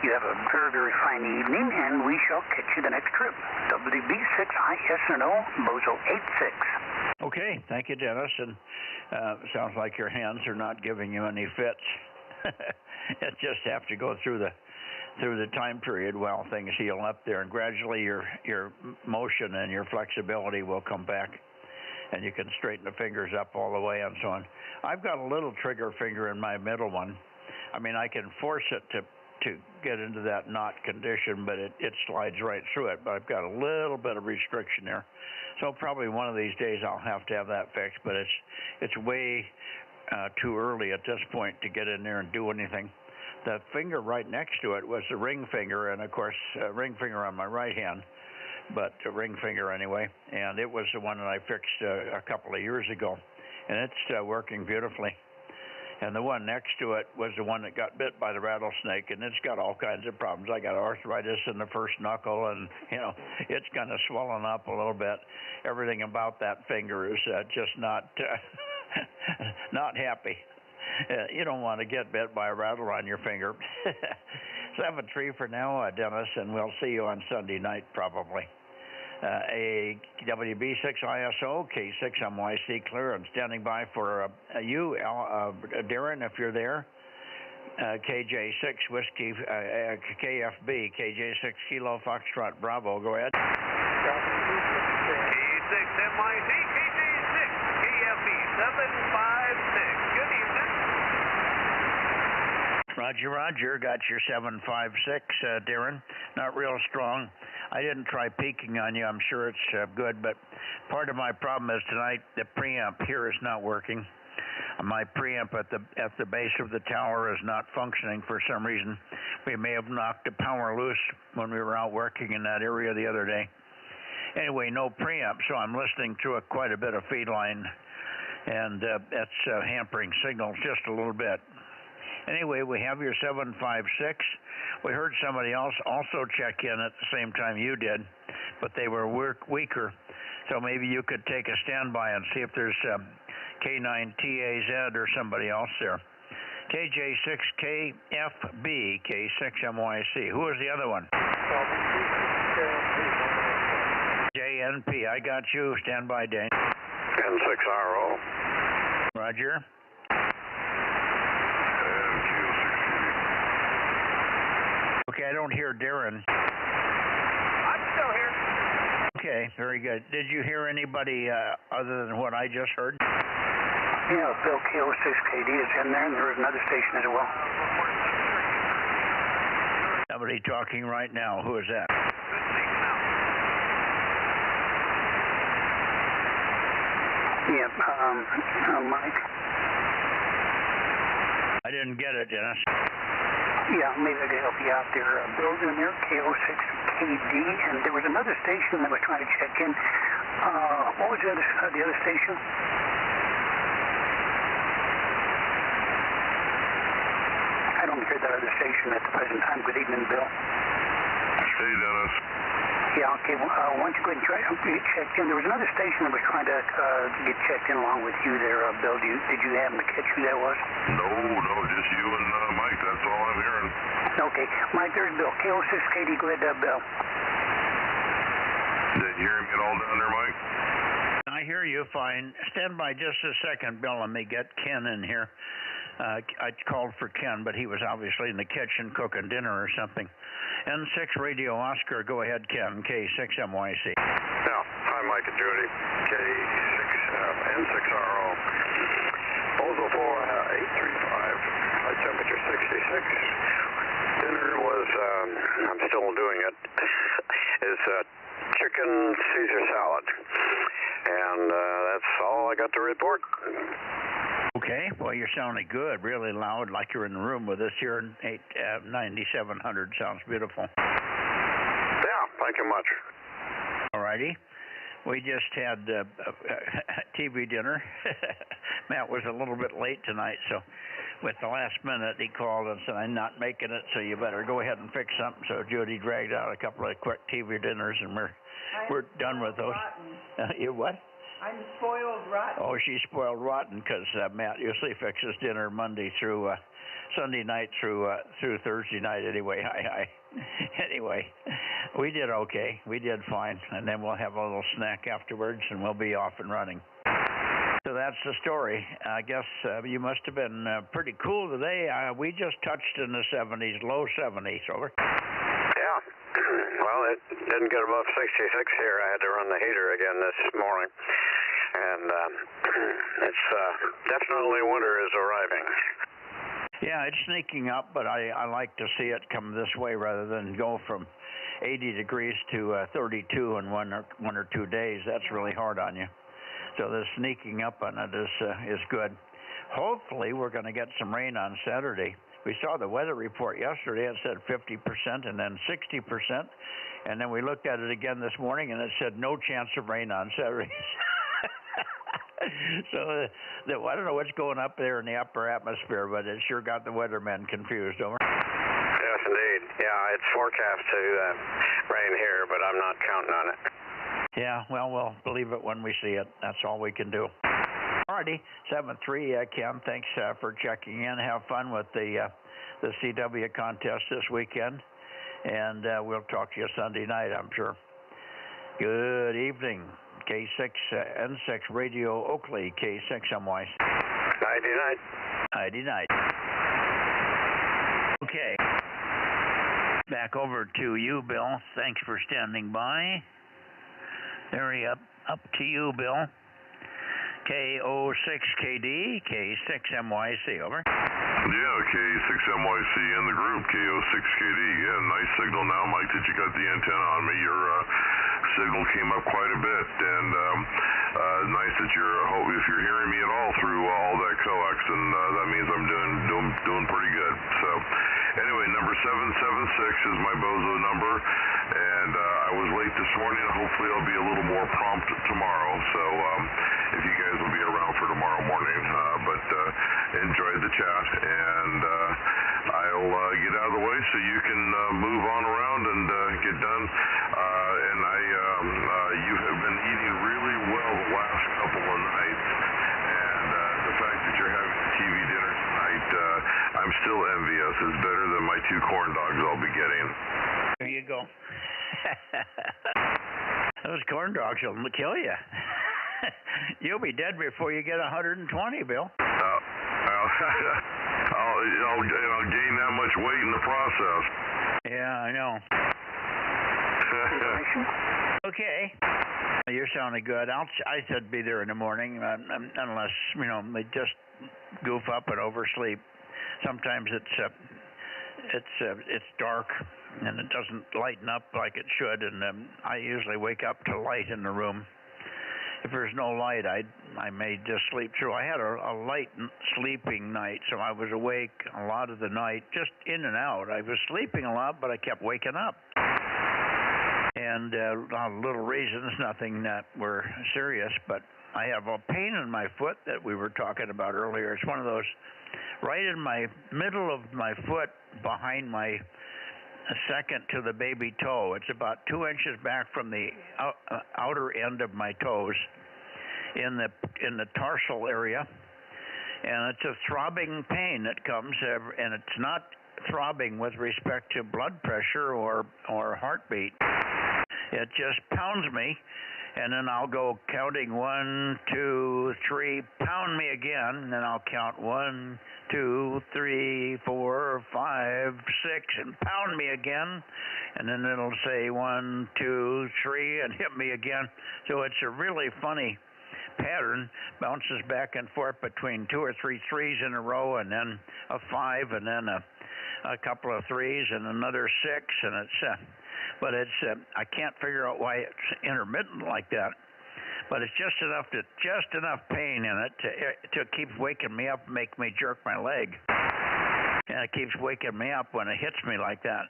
You have a very, very fine evening, and we shall catch you the next trip. WB6ISNO, Bozo 86. Okay, thank you, Dennis. And sounds like your hands are not giving you any fits. You just have to go through the time period while things heal up there, and gradually your motion and your flexibility will come back, and you can straighten the fingers up all the way and so on. I've got a little trigger finger in my middle one. I mean, I can force it to get into that knot condition, but it slides right through it. But I've got a little bit of restriction there. So probably one of these days I'll have to have that fixed, but it's way too early at this point to get in there and do anything. The finger right next to it was the ring finger, and of course, ring finger on my right hand, but a ring finger anyway. And it was the one that I fixed a couple of years ago, and it's working beautifully. And the one next to it was the one that got bit by the rattlesnake, and it's got all kinds of problems. I got arthritis in the first knuckle, and it's kind of swollen up a little bit. Everything about that finger is just not not happy. You don't want to get bit by a rattle on your finger. 7-3 for now, Dennis, and we'll see you on Sunday night probably. A WB6 ISO, K6MYC clear and standing by for you, Darren, if you're there. KJ6 Whiskey, KFB, KJ6 Kilo Foxtrot Bravo, go ahead. K6MYC, KJ6, KFB 756. Good evening. Roger, got your 756, Darren. Not real strong. I didn't try peaking on you. I'm sure it's good, but part of my problem is tonight the preamp here is not working. My preamp at the base of the tower is not functioning for some reason. We may have knocked the power loose when we were out working in that area the other day. Anyway, no preamp, so I'm listening to quite a bit of feed line, and that's hampering signals just a little bit. Anyway, we have your 756. We heard somebody else also check in at the same time you did, but they were weaker. So maybe you could take a standby and see if there's K9TAZ or somebody else there. KJ6KFB, K6MYC. Who was the other one? JNP. I got you. Stand by, Dane. N6RO. Roger. Okay, I don't hear Darren. I'm still here. Okay, very good. Did you hear anybody other than what I just heard? Yeah, Bill KO6KD is in there, and there is another station as well. Somebody talking right now. Who is that? Yep, Mike. I didn't get it, Dennis. Yeah, maybe I could help you out there. Bill's in there, KO6KD, and there was another station that was trying to check in. What was the other station? I don't hear that other station at the present time. Good evening, Bill. Hey, Dennis. Yeah, okay. Why don't you go ahead and try to get checked in? There was another station that was trying to get checked in along with you there, Bill. Did you happen to catch who that was? No, just you and Mike. That's all I'm hearing. Okay. Mike, there's Bill. KO6KD. Go ahead, Bill. Did you hear me at all down there, Mike? I hear you fine. Stand by just a second, Bill. Let me get Ken in here. I called for Ken, but he was obviously in the kitchen cooking dinner or something. N6 Radio Oscar, go ahead, Ken, K6MYC. Yeah, hi, Mike and Judy, N6RO, Bozo 835, high temperature 66. Dinner was, I'm still doing it, is chicken Caesar salad, and that's all I got to report. Okay, well, you're sounding good, really loud, like you're in the room with us here. 9700 sounds beautiful. Yeah, thank you much. All righty. We just had TV dinner. Matt was a little bit late tonight, so with the last minute, he called and said, I'm not making it, so you better go ahead and fix something. So Judy dragged out a couple of quick TV dinners, and we're done with those. You what? I'm spoiled rotten. Oh, she's spoiled rotten because Matt usually fixes dinner Monday through Sunday night through Thursday night. Anyway, anyway, we did okay. We did fine, and then we'll have a little snack afterwards, and we'll be off and running. So that's the story. I guess you must have been pretty cool today. We just touched in the 70s, low 70s. Over. Yeah. Well, it didn't get above 66 here. I had to run the heater again this morning. And it's definitely winter is arriving. Yeah, it's sneaking up, but I like to see it come this way rather than go from 80 degrees to 32 in one or 2 days. That's really hard on you. So the sneaking up on it is good. Hopefully, we're going to get some rain on Saturday. We saw the weather report yesterday. It said 50% and then 60%. And then we looked at it again this morning, and it said no chance of rain on Saturday. So I don't know what's going up there in the upper atmosphere, but it sure got the weathermen confused. Over. Yes, indeed. Yeah, it's forecast to rain here, but I'm not counting on it. Yeah, well, we'll believe it when we see it. That's all we can do. Alrighty, 7-3, Ken. Thanks for checking in. Have fun with the CW contest this weekend, and we'll talk to you Sunday night, I'm sure. Good evening. K6 N6 Radio Oakley, K6 MYC. Nighty night. Okay. Back over to you, Bill. Thanks for standing by. Hurry up to you, Bill. KO6KD, K6MYC, over. Yeah, K6MYC in the group, KO6KD. Yeah, nice signal now, Mike, that you got the antenna on me. Your signal came up quite a bit, and nice that if you're hearing me at all through all that coax, then that means I'm doing pretty good. So, anyway, number 776 is my Bozo number, and I was late this morning. Hopefully I'll be a little more prompt tomorrow, so if you guys will be around for tomorrow morning, but enjoyed the chat, and I'll get out of the way so you can move on around and get done, and you have been eating really well the last couple of nights, and the fact that you're having a TV dinner tonight, I'm still envious. It's better than my 2 corn dogs I'll be getting. There you go. Those corn dogs will kill you. You'll be dead before you get 120, Bill. I'll gain that much weight in the process. Yeah, I know. Okay. You're sounding good. I said be there in the morning, unless, they just goof up and oversleep. Sometimes it's dark and it doesn't lighten up like it should, and I usually wake up to light in the room. If there's no light, I may just sleep through. I had a light sleeping night, so I was awake a lot of the night, just in and out. I was sleeping a lot, but I kept waking up. And little reasons, nothing that were serious, but I have a pain in my foot that we were talking about earlier. It's one of those right in my middle of my foot, behind my second to the baby toe. It's about 2 inches back from the outer end of my toes in the tarsal area, and it's a throbbing pain that comes, and it's not throbbing with respect to blood pressure or heartbeat. It just pounds me, and then I'll go counting 1, 2, 3, pound me again, and then I'll count 1, 2, 3, 4, 5, 6, and pound me again, and then it'll say 1, 2, 3, and hit me again. So it's a really funny pattern, bounces back and forth between 2 or 3 threes in a row, and then a 5, and then a couple of threes, and another 6, and but I can't figure out why it's intermittent like that. But it's just enough pain in it to keep waking me up, make me jerk my leg, and it keeps waking me up when it hits me like that.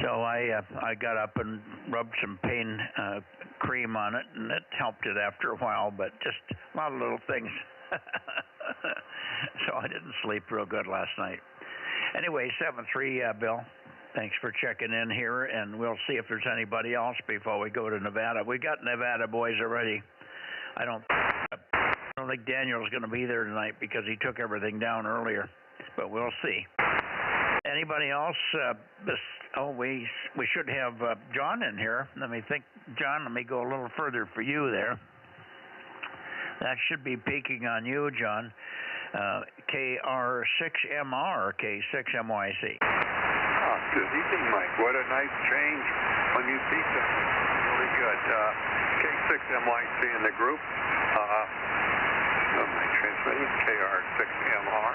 So I got up and rubbed some pain cream on it, and it helped it after a while. But just a lot of little things. So I didn't sleep real good last night. Anyway, 7-3, Bill. Thanks for checking in here, and we'll see if there's anybody else before we go to Nevada. We got Nevada boys already. I don't think Daniel's going to be there tonight because he took everything down earlier, but we'll see. Anybody else? We should have John in here. Let me think. John, let me go a little further for you there. That should be peaking on you, John. KR6MR, K6MYC. Good evening, Mike. What a nice change when you peaked on it. Really good. K6MYC in the group. My transmitting KR6MR,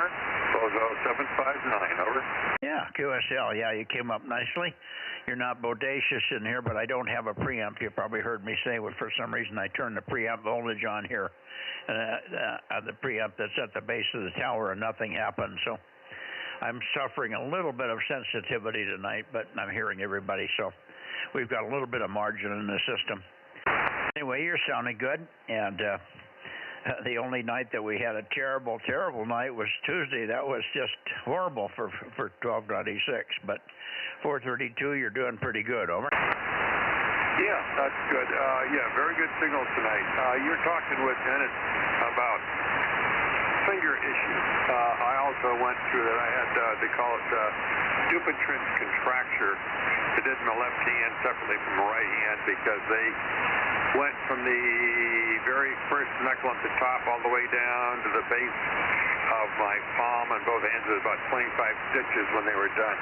Bozo 759, over. Yeah, QSL. Yeah, you came up nicely. You're not bodacious in here, but I don't have a preamp. You probably heard me say, well, for some reason I turned the preamp voltage on here. The preamp that's at the base of the tower, and nothing happened. So I'm suffering a little bit of sensitivity tonight, but I'm hearing everybody, so we've got a little bit of margin in the system. Anyway, you're sounding good, and The only night that we had a terrible, terrible night was Tuesday. That was just horrible for 1296. But 432, you're doing pretty good. Over. Yeah, that's good. Yeah, very good signal tonight. You're talking with Dennis about finger issues. I also went through that. I had, they call it Dupuytren's contracture. They did in the left hand separately from the right hand because they went from the very first knuckle at the top all the way down to the base of my palm on both hands. It was about 25 stitches when they were done.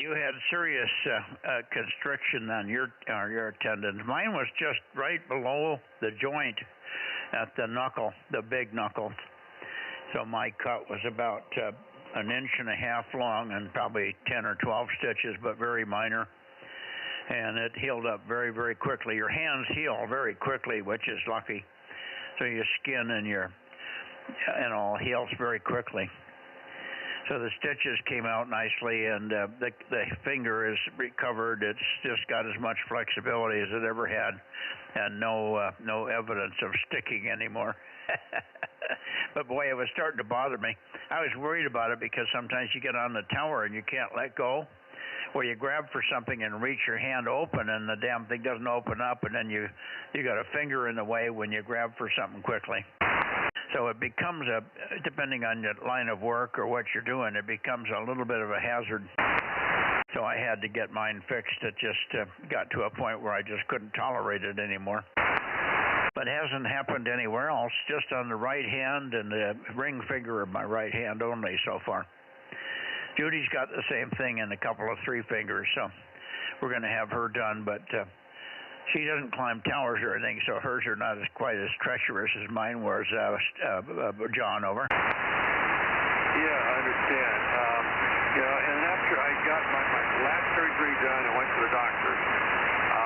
You had serious constriction on your tendons. Mine was just right below the joint at the knuckle, the big knuckle. So my cut was about an inch and a half long and probably 10 or 12 stitches, but very minor. And it healed up very, very quickly. Your hands heal very quickly, which is lucky. So your skin and all heals very quickly. So the stitches came out nicely, and the finger is recovered. It's just got as much flexibility as it ever had, and no evidence of sticking anymore. But boy, it was starting to bother me. I was worried about it because sometimes you get on the tower and you can't let go, or you grab for something and reach your hand open, and the damn thing doesn't open up, and then you got a finger in the way when you grab for something quickly. So it becomes depending on your line of work or what you're doing, it becomes a little bit of a hazard. So I had to get mine fixed. It just got to a point where I just couldn't tolerate it anymore. But it hasn't happened anywhere else, just on the right hand and the ring finger of my right hand only so far. Judy's got the same thing in a couple of 3 fingers, so we're going to have her done, but she doesn't climb towers or anything, so hers are not quite as treacherous as mine was. John, over. Yeah, I understand. And after I got my last surgery done, I went to the doctor.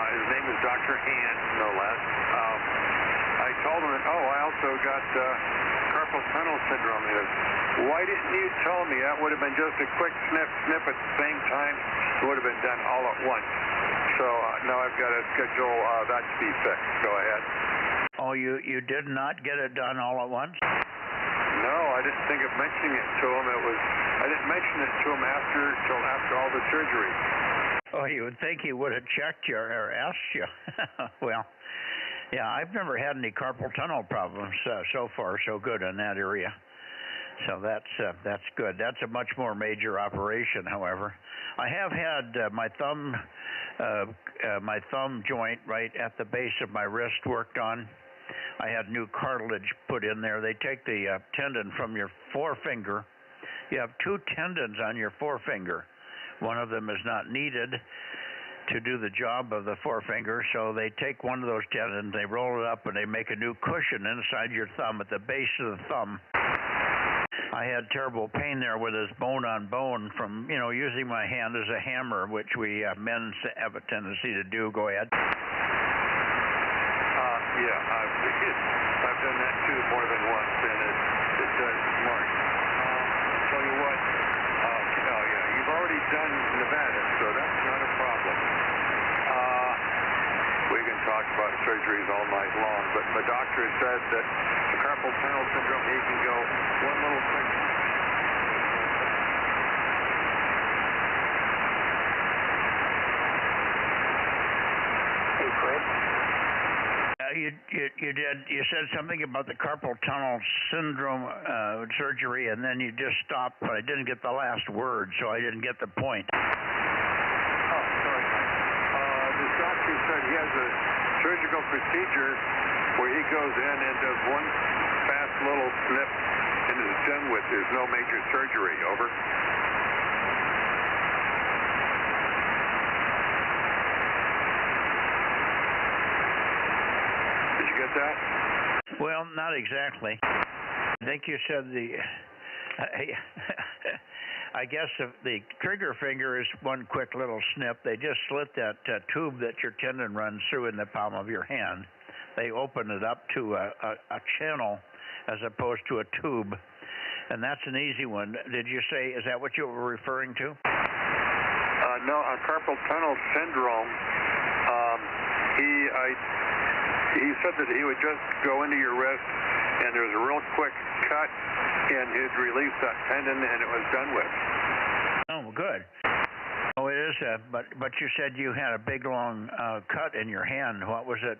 His name is Dr. Hand, no less. I told him that, I also got carpal tunnel syndrome. He goes, why didn't you tell me? That would have been just a quick snip at the same time. It would have been done all at once. So now I've got to schedule that to be fixed. Go ahead. Oh, you did not get it done all at once? No, I didn't think of mentioning it to him. I didn't mention it to him till after all the surgery. Oh, you would think he would have checked you or asked you. Well, yeah, I've never had any carpal tunnel problems so far. So good in that area. So that's good. That's a much more major operation, however. I have had my thumb joint right at the base of my wrist worked on. I had new cartilage put in there. They take the tendon from your forefinger. You have 2 tendons on your forefinger. One of them is not needed to do the job of the forefinger, so they take one of those tendons, they roll it up, and they make a new cushion inside your thumb at the base of the thumb. I had terrible pain there with this bone on bone from, using my hand as a hammer, which we men have a tendency to do. Go ahead. Yeah, I've done that too more than once, and it does mark. I'll tell you what, you've already done Nevada, so that's not a problem. We can talk about surgeries all night long, but the doctor said that the carpal tunnel syndrome, he can go one little thing. Hey, Fred. You said something about the carpal tunnel syndrome surgery, and then you just stopped, but I didn't get the last word, so I didn't get the point. Oh, sorry. This doctor said he has a surgical procedure where he goes in and does one fast little snip and is done with. There's no major surgery. Over. Did you get that? Well, not exactly. I think you said I guess the trigger finger is one quick little snip. They just slit that tube that your tendon runs through in the palm of your hand. They open it up to a channel as opposed to a tube. And that's an easy one. Did you say, is that what you were referring to? No, carpal tunnel syndrome. he said that he would just go into your wrist, and there's a real quick cut, and he'd release that tendon, and it was done with. Oh, good. Oh, it is. But you said you had a big long cut in your hand. What was it?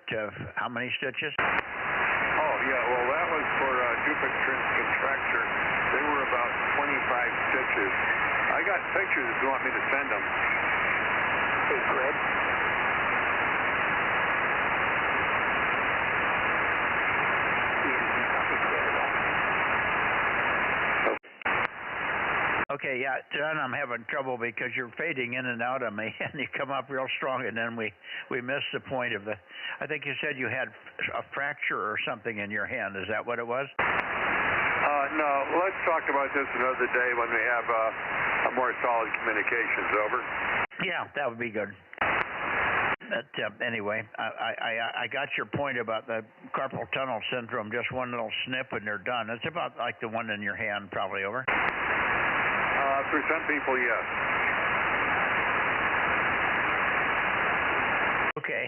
How many stitches? Oh yeah. Well, that was for duplex contracture. They were about 25 stitches. I got pictures if you want me to send them. Hey, Fred. Okay, yeah, John, I'm having trouble because you're fading in and out of me, and you come up real strong, and then we missed the point of the. I think you said you had a fracture or something in your hand. Is that what it was? No, let's talk about this another day when we have a more solid communications. Over. Yeah, that would be good. But anyway, I got your point about the carpal tunnel syndrome. Just one little snip and they're done. It's about like the one in your hand, probably. Over. For some people, yes. Okay.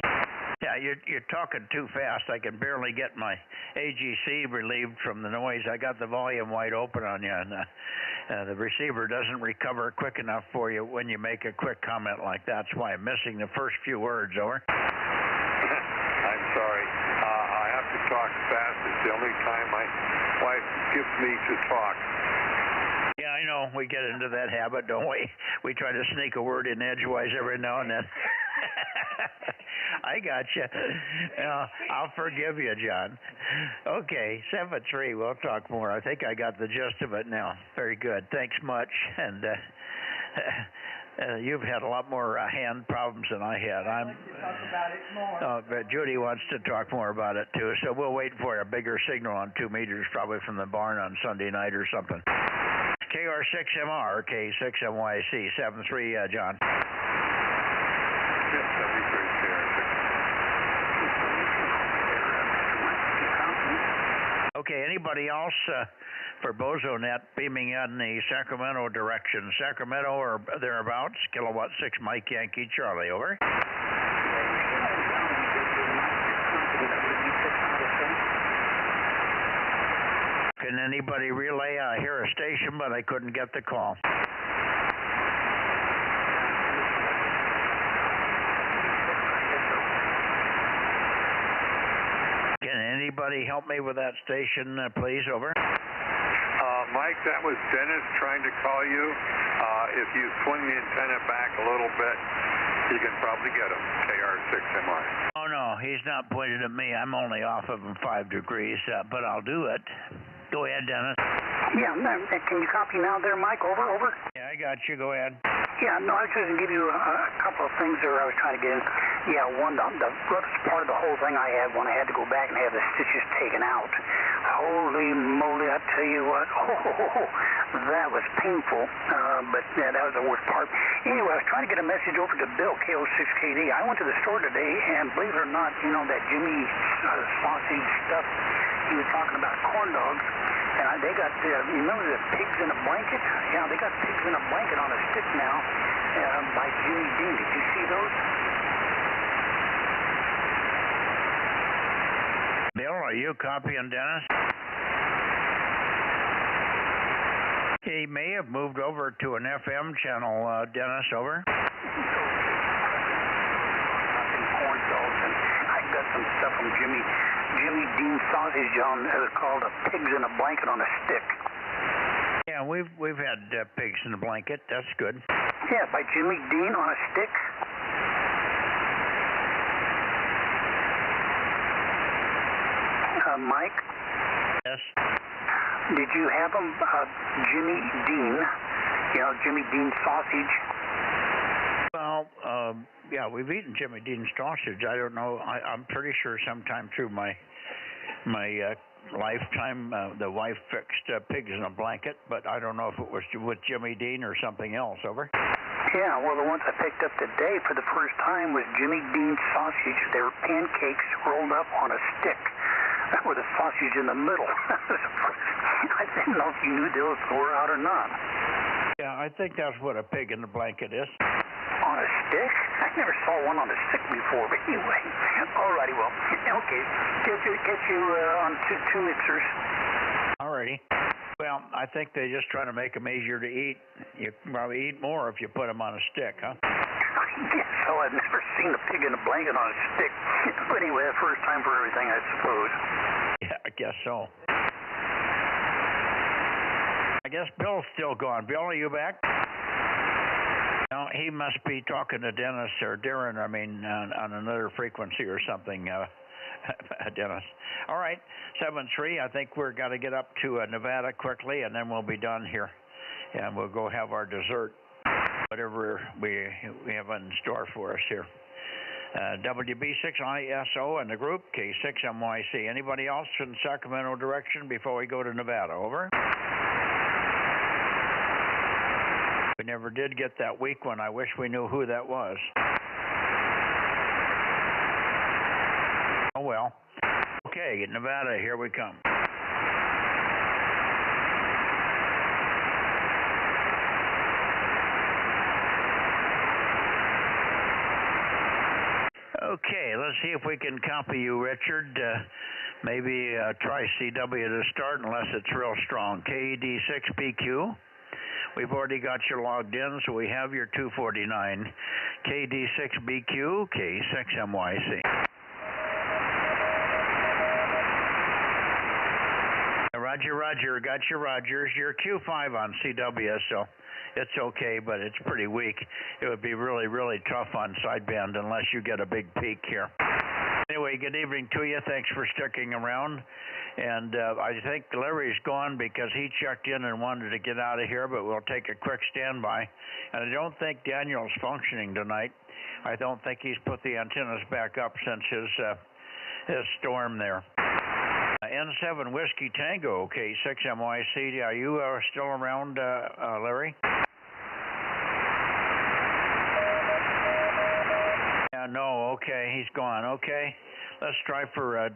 Yeah, you're talking too fast. I can barely get my AGC relieved from the noise. I got the volume wide open on you, and the receiver doesn't recover quick enough for you when you make a quick comment like that. That's why I'm missing the first few words. Over. I'm sorry. I have to talk fast. It's the only time my wife gives me to talk. Yeah, I know. We get into that habit, don't we? We try to sneak a word in edgewise every now and then. I got you. I'll forgive you, John. Okay, 7-3. We'll talk more. I think I got the gist of it now. Very good. Thanks much. And you've had a lot more hand problems than I had. Talk about it more. But Judy wants to talk more about it too. So we'll wait for a bigger signal on 2 meters, probably from the barn on Sunday night or something. KR6MR, K6MYC, 7-3, John. Yes, 73, Okay, anybody else for Bozo Net beaming in the Sacramento direction? Sacramento or thereabouts, kilowatt 6 Mike Yankee Charlie, over. Can anybody relay? I hear a station, but I couldn't get the call. Can anybody help me with that station, please? Over. Mike, that was Dennis trying to call you. If you swing the antenna back a little bit, you can probably get him. KR6MR. Oh, no, he's not pointed at me. I'm only off of him 5 degrees, but I'll do it. Go ahead, Dennis. Yeah, can you copy now there, Mike? Over. Yeah, I got you. Go ahead. Yeah, no, I was just going to give you a couple of things there I was trying to get in. Yeah, one, the roughest part of the whole thing I had when I had to go back and have the stitches taken out. Holy moly, I tell you what, that was painful, but yeah, that was the worst part. Anyway, I was trying to get a message over to Bill, KO6KD. I went to the store today, and believe it or not, you know, that Jimmy sausage stuff, he was talking about corn dogs. And they got, remember the pigs in a blanket? Yeah, they got pigs in a blanket on a stick now by Jimmy Dean. Did you see those? Bill, are you copying Dennis? He may have moved over to an FM channel, Dennis, over. Corn dogs, and I got some stuff from Jimmy Dean sausage on called pigs in a blanket on a stick. Yeah, we've had pigs in a blanket. That's good. Yeah, by Jimmy Dean on a stick. Mike? Yes? Did you have them, Jimmy Dean, you know, Jimmy Dean sausage? Well, yeah, we've eaten Jimmy Dean sausage. I don't know. I'm pretty sure sometime through my lifetime, the wife fixed pigs in a blanket, but I don't know if it was with Jimmy Dean or something else. Over. Yeah, well, the ones I picked up today for the first time was Jimmy Dean sausage. They were pancakes rolled up on a stick with a sausage in the middle. I didn't know if you knew those were out or not. Yeah, I think that's what a pig in a blanket is. On a a stick? I never saw one on a stick before, but anyway. Alrighty, well, okay. Get you on two mixers. Alrighty. Well, I think they're just trying to make them easier to eat. You can probably eat more if you put them on a stick, huh? I guess so. I've never seen a pig in a blanket on a stick. But anyway, first time for everything, I suppose. Yeah, I guess so. I guess Bill's still gone. Bill, are you back? No, he must be talking to Dennis or Darren, on another frequency or something, Dennis. All right, 7-3. I think we're got to get up to Nevada quickly, and then we'll be done here. And we'll go have our dessert, whatever we have in store for us here. WB6ISO and the group, K6MYC. Anybody else in Sacramento direction before we go to Nevada? Over. We never did get that weak one. I wish we knew who that was. Oh well. Okay, Nevada, here we come. Okay, let's see if we can copy you, Richard. Maybe try CW to start unless it's real strong. KD6BQ. We've already got you logged in, so we have your 249. KD6BQ, K6MYC. Roger, got your Rogers. You're Q5 on CW, so it's okay, but it's pretty weak. It would be really, really tough on sideband unless you get a big peak here. Anyway, good evening to you. Thanks for sticking around. And I think Larry's gone because he checked in and wanted to get out of here, but we'll take a quick standby. And I don't think Daniel's functioning tonight. I don't think he's put the antennas back up since his storm there. N7 Whiskey Tango, K6MYC. Are you still around, Larry? Yeah, no, okay, he's gone. Okay, let's try for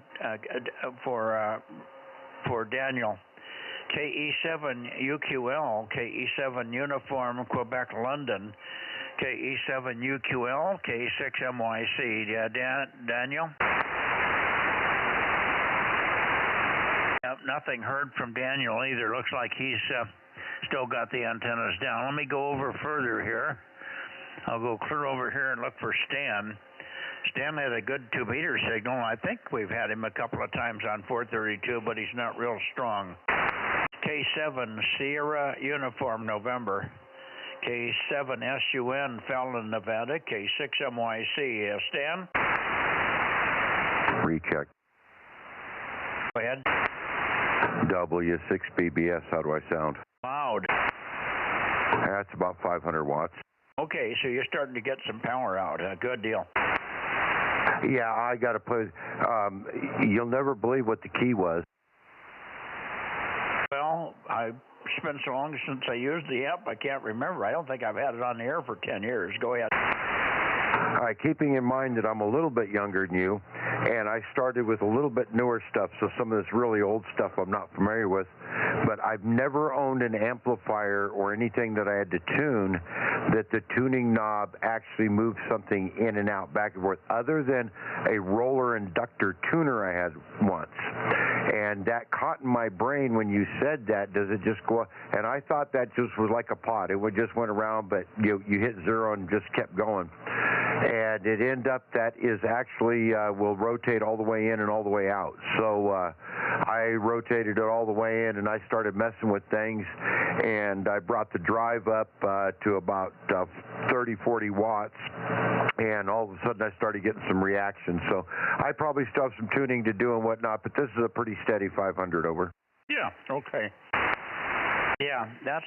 Daniel. KE7UQL, KE7 Uniform Quebec London, KE7UQL, K6MYC. Yeah, Daniel? Yep, nothing heard from Daniel either. Looks like he's still got the antennas down. Let me go over further here. I'll go clear over here and look for Stan. Stan had a good 2-meter signal. I think we've had him a couple of times on 432, but he's not real strong. K7 Sierra Uniform November. K7 SUN Fallon, Nevada. K6MYC. Stan? Recheck. Go ahead. W6BBS, how do I sound? Loud. That's about 500 watts. Okay, so you're starting to get some power out. Good deal. Yeah, I got to put, you'll never believe what the key was. Well, I've been so long since I used the app, I can't remember. I don't think I've had it on the air for 10 years. Go ahead. All right, keeping in mind that I'm a little bit younger than you, and I started with a little bit newer stuff, so some of this really old stuff I'm not familiar with, but I've never owned an amplifier or anything that I had to tune that the tuning knob actually moved something in and out, back and forth, other than a roller inductor tuner I had once. And that caught in my brain when you said that. Does it just go? And I thought that just was like a pot. It would just went around, but you hit zero and just kept going. And it ended up that is actually will rotate all the way in and all the way out. So I rotated it all the way in, and I started messing with things, and I brought the drive up to about 30, 40 watts, and all of a sudden I started getting some reaction. So I probably still have some tuning to do and whatnot, but this is a pretty steady 500 over. Yeah, okay. Yeah, that's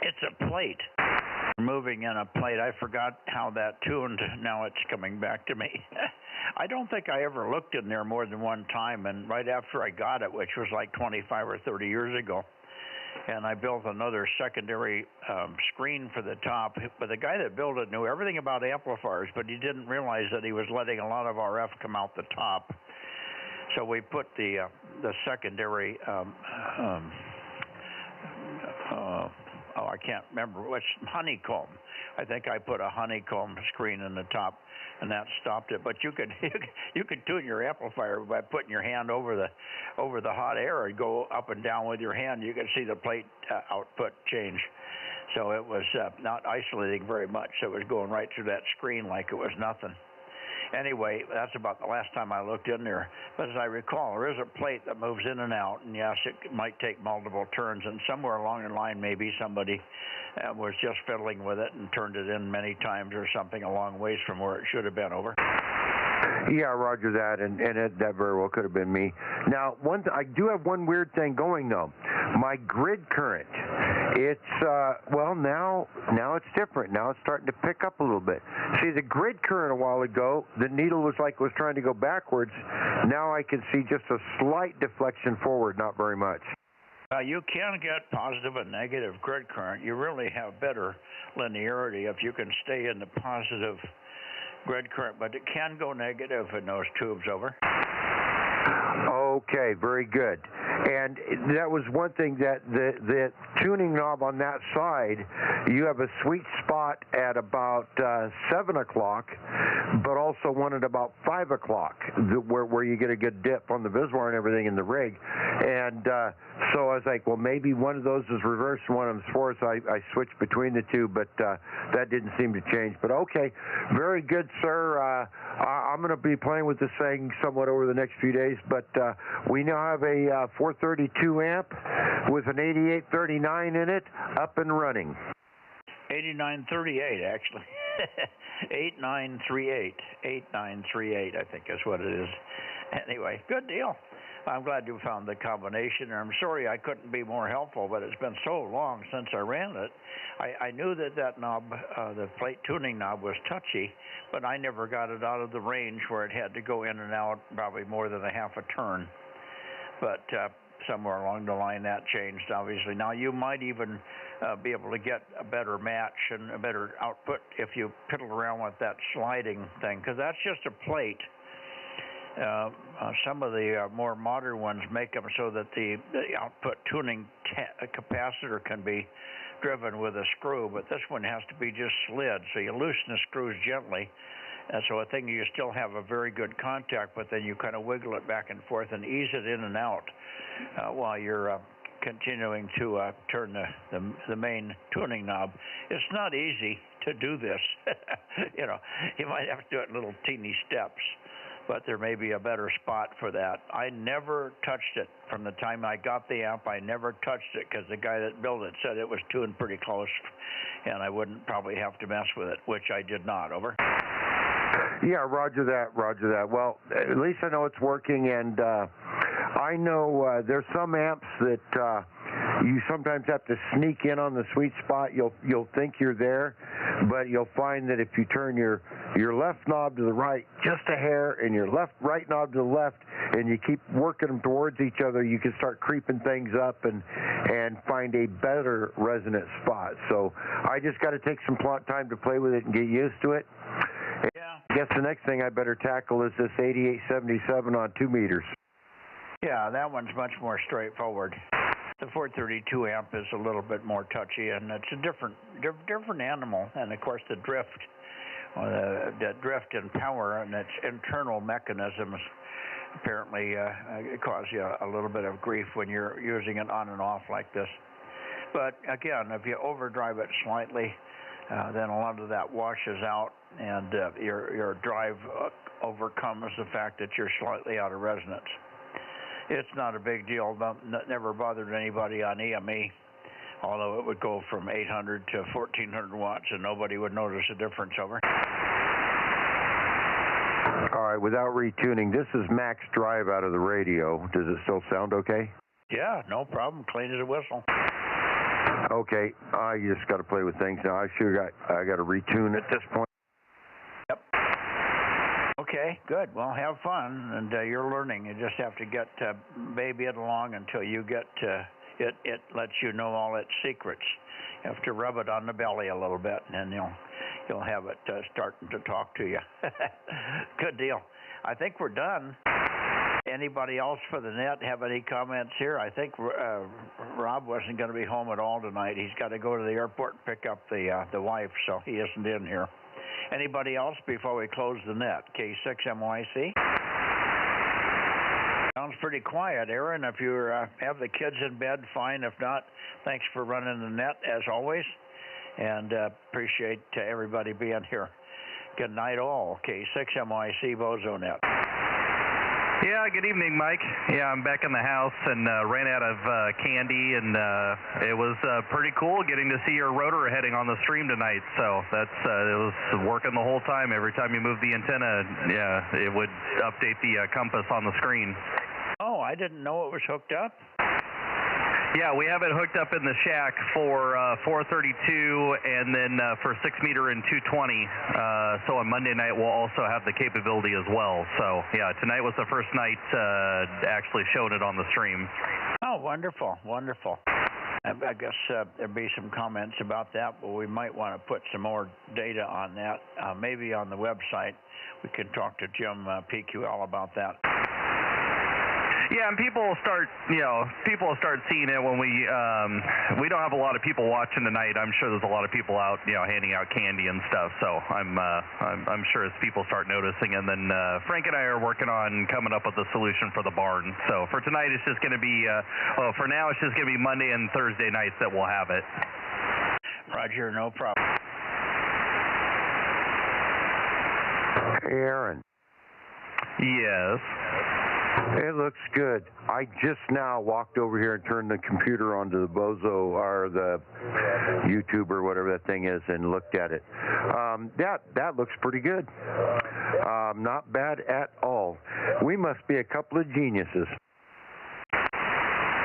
it's a plate. Moving in a plate. I forgot how that tuned. Now it's coming back to me. I don't think I ever looked in there more than one time, and right after I got it, which was like 25 or 30 years ago, and I built another secondary screen for the top. But the guy that built it knew everything about amplifiers, but he didn't realize that he was letting a lot of RF come out the top. So we put the secondary I can't remember which honeycomb. I think I put a honeycomb screen in the top, and that stopped it. But you could tune your amplifier by putting your hand over the hot air and go up and down with your hand. You could see the plate output change. So it was not isolating very much. So it was going right through that screen like it was nothing. Anyway, that's about the last time I looked in there. But as I recall, there is a plate that moves in and out, and yes, it might take multiple turns, and somewhere along the line maybe somebody was just fiddling with it and turned it in many times or something a long ways from where it should have been. Over. Yeah, roger that, and that very well could have been me. Now, I do have one weird thing going, though. My grid current, it's, now it's different. Now it's starting to pick up a little bit. See, the grid current a while ago, the needle was trying to go backwards. Now I can see just a slight deflection forward, not very much. You can get positive and negative grid current. You really have better linearity if you can stay in the positive grid current, but it can go negative in those tubes. Over. Okay, very good. And that was one thing, that the tuning knob on that side, you have a sweet spot at about 7 o'clock, but also one at about 5 o'clock, where you get a good dip on the Viswar and everything in the rig. And so I was like, well, maybe one of those is reversed and one of them's forward, so I switched between the two, but that didn't seem to change. But okay, very good, sir. I'm going to be playing with this thing somewhat over the next few days, but we now have a 432 amp with an 8839 in it, up and running. 8938, actually. 8938, I think is what it is. Anyway, good deal. I'm glad you found the combination. I'm sorry I couldn't be more helpful, but it's been so long since I ran it. I knew that knob, the plate tuning knob, was touchy, but I never got it out of the range where it had to go in and out probably more than a half a turn. But somewhere along the line that changed, obviously. Now you might even be able to get a better match and a better output if you piddle around with that sliding thing, because that's just a plate. Some of the more modern ones make them so that the output tuning capacitor can be driven with a screw, but this one has to be just slid, so you loosen the screws gently. And so I think you still have a very good contact, but then you kind of wiggle it back and forth and ease it in and out while you're continuing to turn the main tuning knob. It's not easy to do this. You know, you might have to do it in little teeny steps, but there may be a better spot for that. I never touched it from the time I got the amp. I never touched it because the guy that built it said it was tuned pretty close, and I wouldn't probably have to mess with it, which I did not. Over. Yeah, roger that, roger that. Well, at least I know it's working, and I know there's some amps that you sometimes have to sneak in on the sweet spot. You'll think you're there, but you'll find that if you turn your left knob to the right just a hair and your right knob to the left, and you keep working them towards each other, you can start creeping things up and find a better resonant spot. So I just got to take some time to play with it and get used to it. Yeah. I guess the next thing I better tackle is this 8877 on 2 meters. Yeah, that one's much more straightforward. The 432 amp is a little bit more touchy, and it's a different animal. And of course, the drift in power and its internal mechanisms apparently cause you a little bit of grief when you're using it on and off like this. But again, if you overdrive it slightly, then a lot of that washes out, and your drive overcomes the fact that you're slightly out of resonance. It's not a big deal. Never bothered anybody on EME, although it would go from 800 to 1400 watts, and nobody would notice a difference. Over. All right, without retuning, this is max drive out of the radio. Does it still sound okay? Yeah, no problem. Clean as a whistle. Okay, you just got to play with things now. I got to retune at this point. Yep. Okay, good. Well, have fun, and you're learning. You just have to get baby it along until you get it lets you know all its secrets. You have to rub it on the belly a little bit, and then you'll have it starting to talk to you. Good deal. I think we're done. Anybody else for the net have any comments here? I think Rob wasn't going to be home at all tonight. He's got to go to the airport and pick up the wife, so he isn't in here. Anybody else before we close the net? K6MYC? Sounds pretty quiet, Aaron. If you have the kids in bed, fine. If not, thanks for running the net as always, and appreciate everybody being here. Good night all. K6MYC Bozo Net. Yeah, good evening, Mike. Yeah, I'm back in the house and ran out of candy, and it was pretty cool getting to see your rotor heading on the stream tonight. So that's it was working the whole time. Every time you moved the antenna, yeah, it would update the compass on the screen. Oh, I didn't know it was hooked up. Yeah, we have it hooked up in the shack for 432 and then for 6 meter and 220. So on Monday night we'll also have the capability as well. So yeah, tonight was the first night actually showing it on the stream. Oh, wonderful, wonderful. I guess there'd be some comments about that, but we might want to put some more data on that. Maybe on the website we can talk to Jim PQL about that. Yeah, and people will start seeing it when we don't have a lot of people watching tonight. I'm sure there's a lot of people out, handing out candy and stuff. So I'm sure as people start noticing, and then Frank and I are working on coming up with a solution for the barn. So for tonight, it's just going to be, for now, it's just going to be Monday and Thursday nights that we'll have it. Roger, no problem. Aaron. Yes. It looks good. I just now walked over here and turned the computer onto the Bozo or the YouTube or whatever that thing is and looked at it. That looks pretty good. Not bad at all. We must be a couple of geniuses.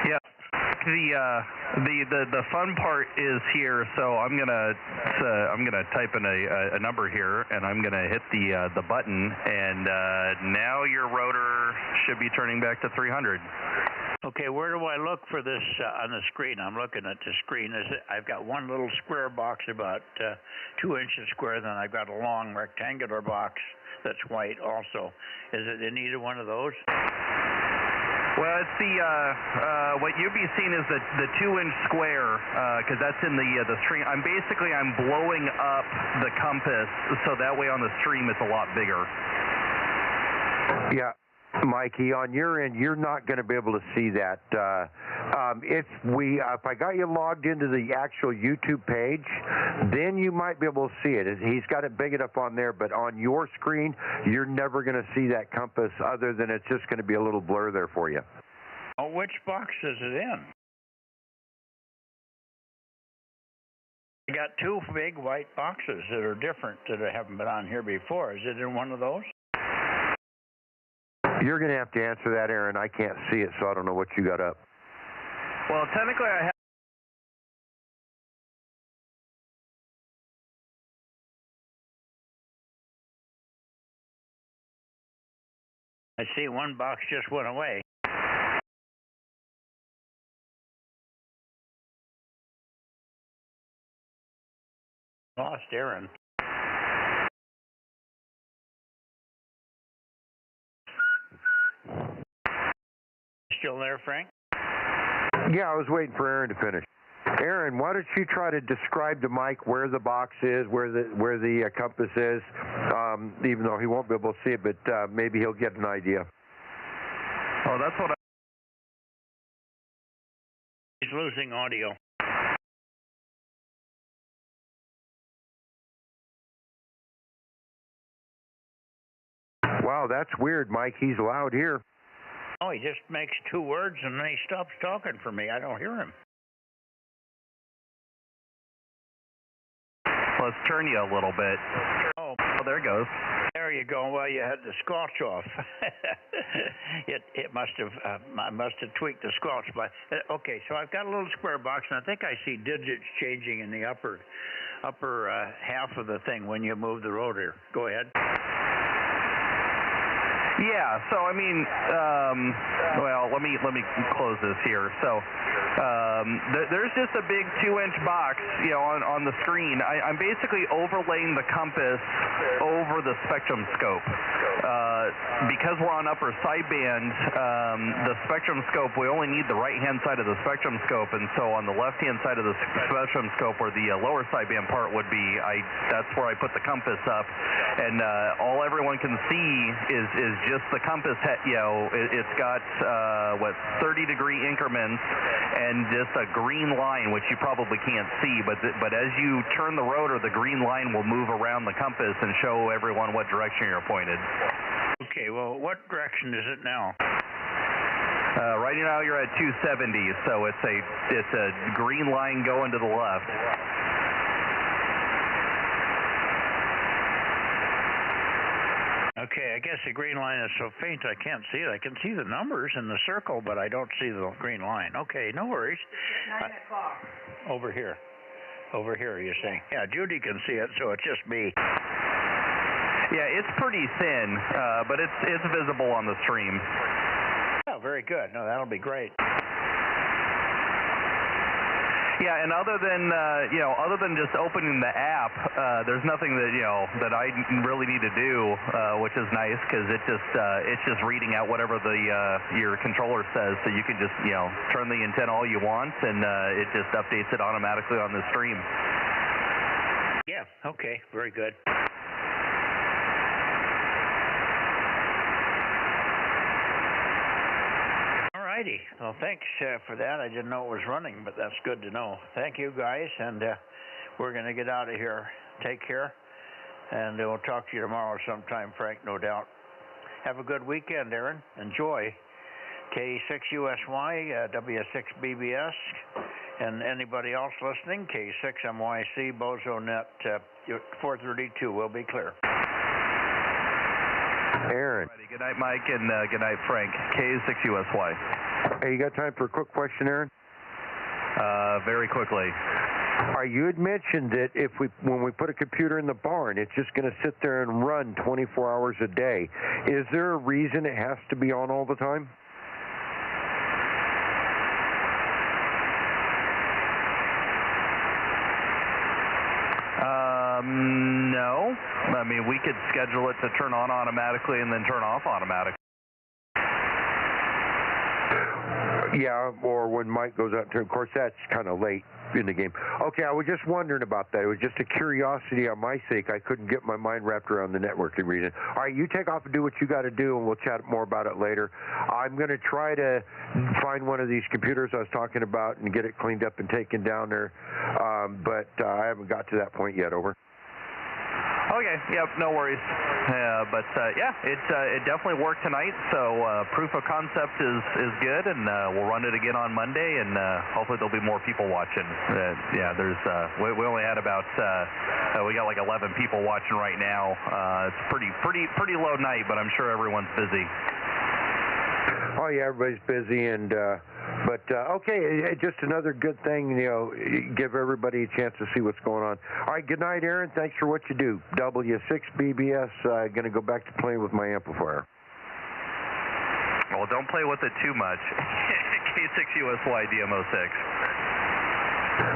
Yeah. The fun part is here, so I'm gonna type in a number here, and I'm gonna hit the button, and now your rotor should be turning back to 300. Okay, where do I look for this on the screen? I'm looking at the screen. I've got one little square box about 2 inches square, then I've got a long rectangular box that's white also. Is it in either one of those? Well, it's what you'll be seeing is the 2-inch square, because that's in the stream. I'm blowing up the compass, so that way on the stream it's a lot bigger. Yeah, Mikey, on your end, you're not going to be able to see that. If I got you logged into the actual YouTube page, then you might be able to see it. He's got it big enough on there, but on your screen, you're never going to see that compass other than it's just going to be a little blur there for you. Oh, which box is it in? I got 2 big white boxes that are different that haven't been on here before. Is it in one of those? You're going to have to answer that, Aaron. I can't see it, so I don't know what you got up. Well, technically I have. I see one box just went away. Lost Aaron. Still there, Frank? Yeah, I was waiting for Aaron to finish. Aaron, why don't you try to describe to Mike where the box is, where the compass is, even though he won't be able to see it, but maybe he'll get an idea. Oh, that's what He's losing audio. Wow, that's weird, Mike. He's loud here. Oh, he just makes 2 words and then he stops talking for me. I don't hear him. Let's turn you a little bit. Oh, there it goes. There you go. Well, you had the squelch off. It must have. I must have tweaked the squelch. But okay, so I've got a little square box, and I think I see digits changing in the upper half of the thing when you move the rotor. Go ahead. Yeah, so I mean, well, let me close this here. So there's just a big 2-inch box, on the screen. I'm basically overlaying the compass over the spectrum scope. because we're on upper sideband, the spectrum scope, we only need the right-hand side of the spectrum scope, and so on the left-hand side of the spectrum scope, where the lower sideband part would be, that's where I put the compass up, and all everyone can see is just the compass. It's got 30-degree increments and just a green line, which you probably can't see, but as you turn the rotor, the green line will move around the compass and show everyone what direction you're pointed. Okay, well, what direction is it now? Right now you're at 270, so it's a green line going to the left. Okay, I guess the green line is so faint I can't see it. I can see the numbers in the circle, but I don't see the green line. Okay, no worries. 9 o'clock. Over here. Over here, you're saying. Yeah, Judy can see it, so it's just me. Yeah, it's pretty thin, but it's visible on the stream. Oh, very good. No, that'll be great. Yeah, and other than just opening the app, there's nothing that I really need to do, which is nice because it's just reading out whatever your controller says, so you can just turn the antenna all you want, and it just updates it automatically on the stream. Yeah. Okay. Very good. Well, thanks for that. I didn't know it was running, but that's good to know. Thank you, guys, and we're going to get out of here. Take care, and we'll talk to you tomorrow sometime, Frank, no doubt. Have a good weekend, Aaron. Enjoy. K6USY, W6BBS, and anybody else listening, K6MYC, Bozo Net, 432 will be clear. Aaron. Alrighty, good night, Mike, and good night, Frank. K6USY. Hey, you got time for a quick question, Aaron? Very quickly. You had mentioned that when we put a computer in the barn, it's just going to sit there and run 24 hours a day. Is there a reason it has to be on all the time? No. I mean, we could schedule it to turn on automatically and then turn off automatically. Yeah, or when Mike goes out to, of course, that's kind of late in the game. Okay, I was just wondering about that. It was just a curiosity on my sake. I couldn't get my mind wrapped around the networking reason. All right, you take off and do what you got to do, and we'll chat more about it later. I'm going to try to find one of these computers I was talking about and get it cleaned up and taken down there, but I haven't got to that point yet. Over. Okay, yep, no worries. But it definitely worked tonight, so proof of concept is good, and we'll run it again on Monday, and hopefully there'll be more people watching. We only had about we got like 11 people watching right now. It's pretty low night, but I'm sure everyone's busy. Oh yeah, everybody's busy, and okay, just another good thing, give everybody a chance to see what's going on. All right, good night, Aaron. Thanks for what you do. W6BBS, going to go back to playing with my amplifier. Well, don't play with it too much. K6USY DMO6.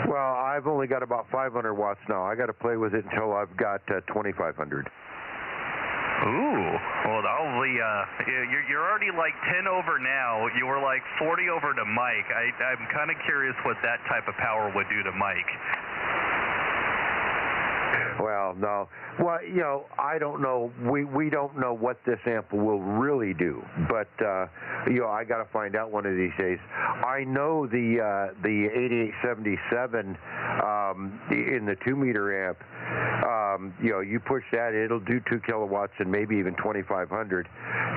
Well, I've only got about 500 watts now. I got to play with it until I've got 2,500. Ooh, well, you're already like 10 over now. You were like 40 over to Mike. I'm kind of curious what that type of power would do to Mike. Well, no. Well, I don't know. We don't know what this amp will really do, but I got to find out one of these days. I know the 8877 in the 2-meter amp. You push that, it'll do 2 kilowatts and maybe even 2,500.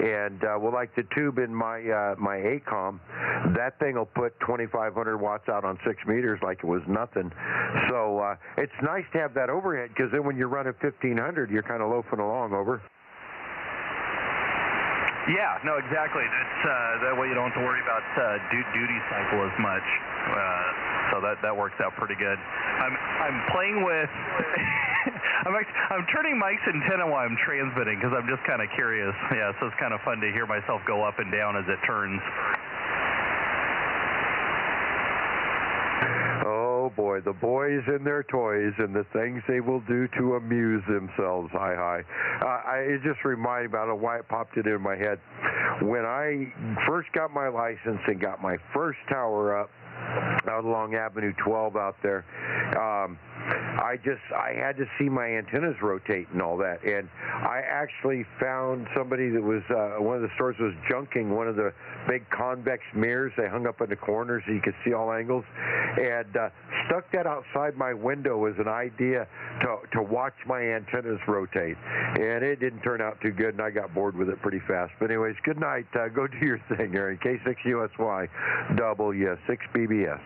And like the tube in my ACOM, that thing will put 2,500 watts out on 6 meters like it was nothing. So it's nice to have that overhead, because then when you're running 1,500, you're kind of loafing along. Over. Yeah, no, exactly. That's that way you don't have to worry about duty cycle as much. So that works out pretty good. I'm playing with. I'm turning Mike's antenna while I'm transmitting, because I'm just kind of curious. Yeah, so it's kind of fun to hear myself go up and down as it turns. Oh boy. boy, the boys and their toys and the things they will do to amuse themselves. Hi. It just reminded me, I don't know why it popped it in my head. When I first got my license and got my first tower up out along Avenue 12 out there, I had to see my antennas rotate and all that, and I actually found somebody that was one of the stores was junking one of the big convex mirrors they hung up in the corners so you could see all angles, and stuck that outside my window as an idea to watch my antennas rotate, and it didn't turn out too good, and I got bored with it pretty fast. But anyways, good night. Go do your thing, Aaron. K6USY W6BBS.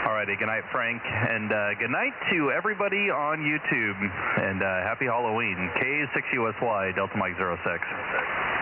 Alrighty, good night, Frank, and good night to everybody on YouTube, and happy Halloween. K6USY Delta Mike 06.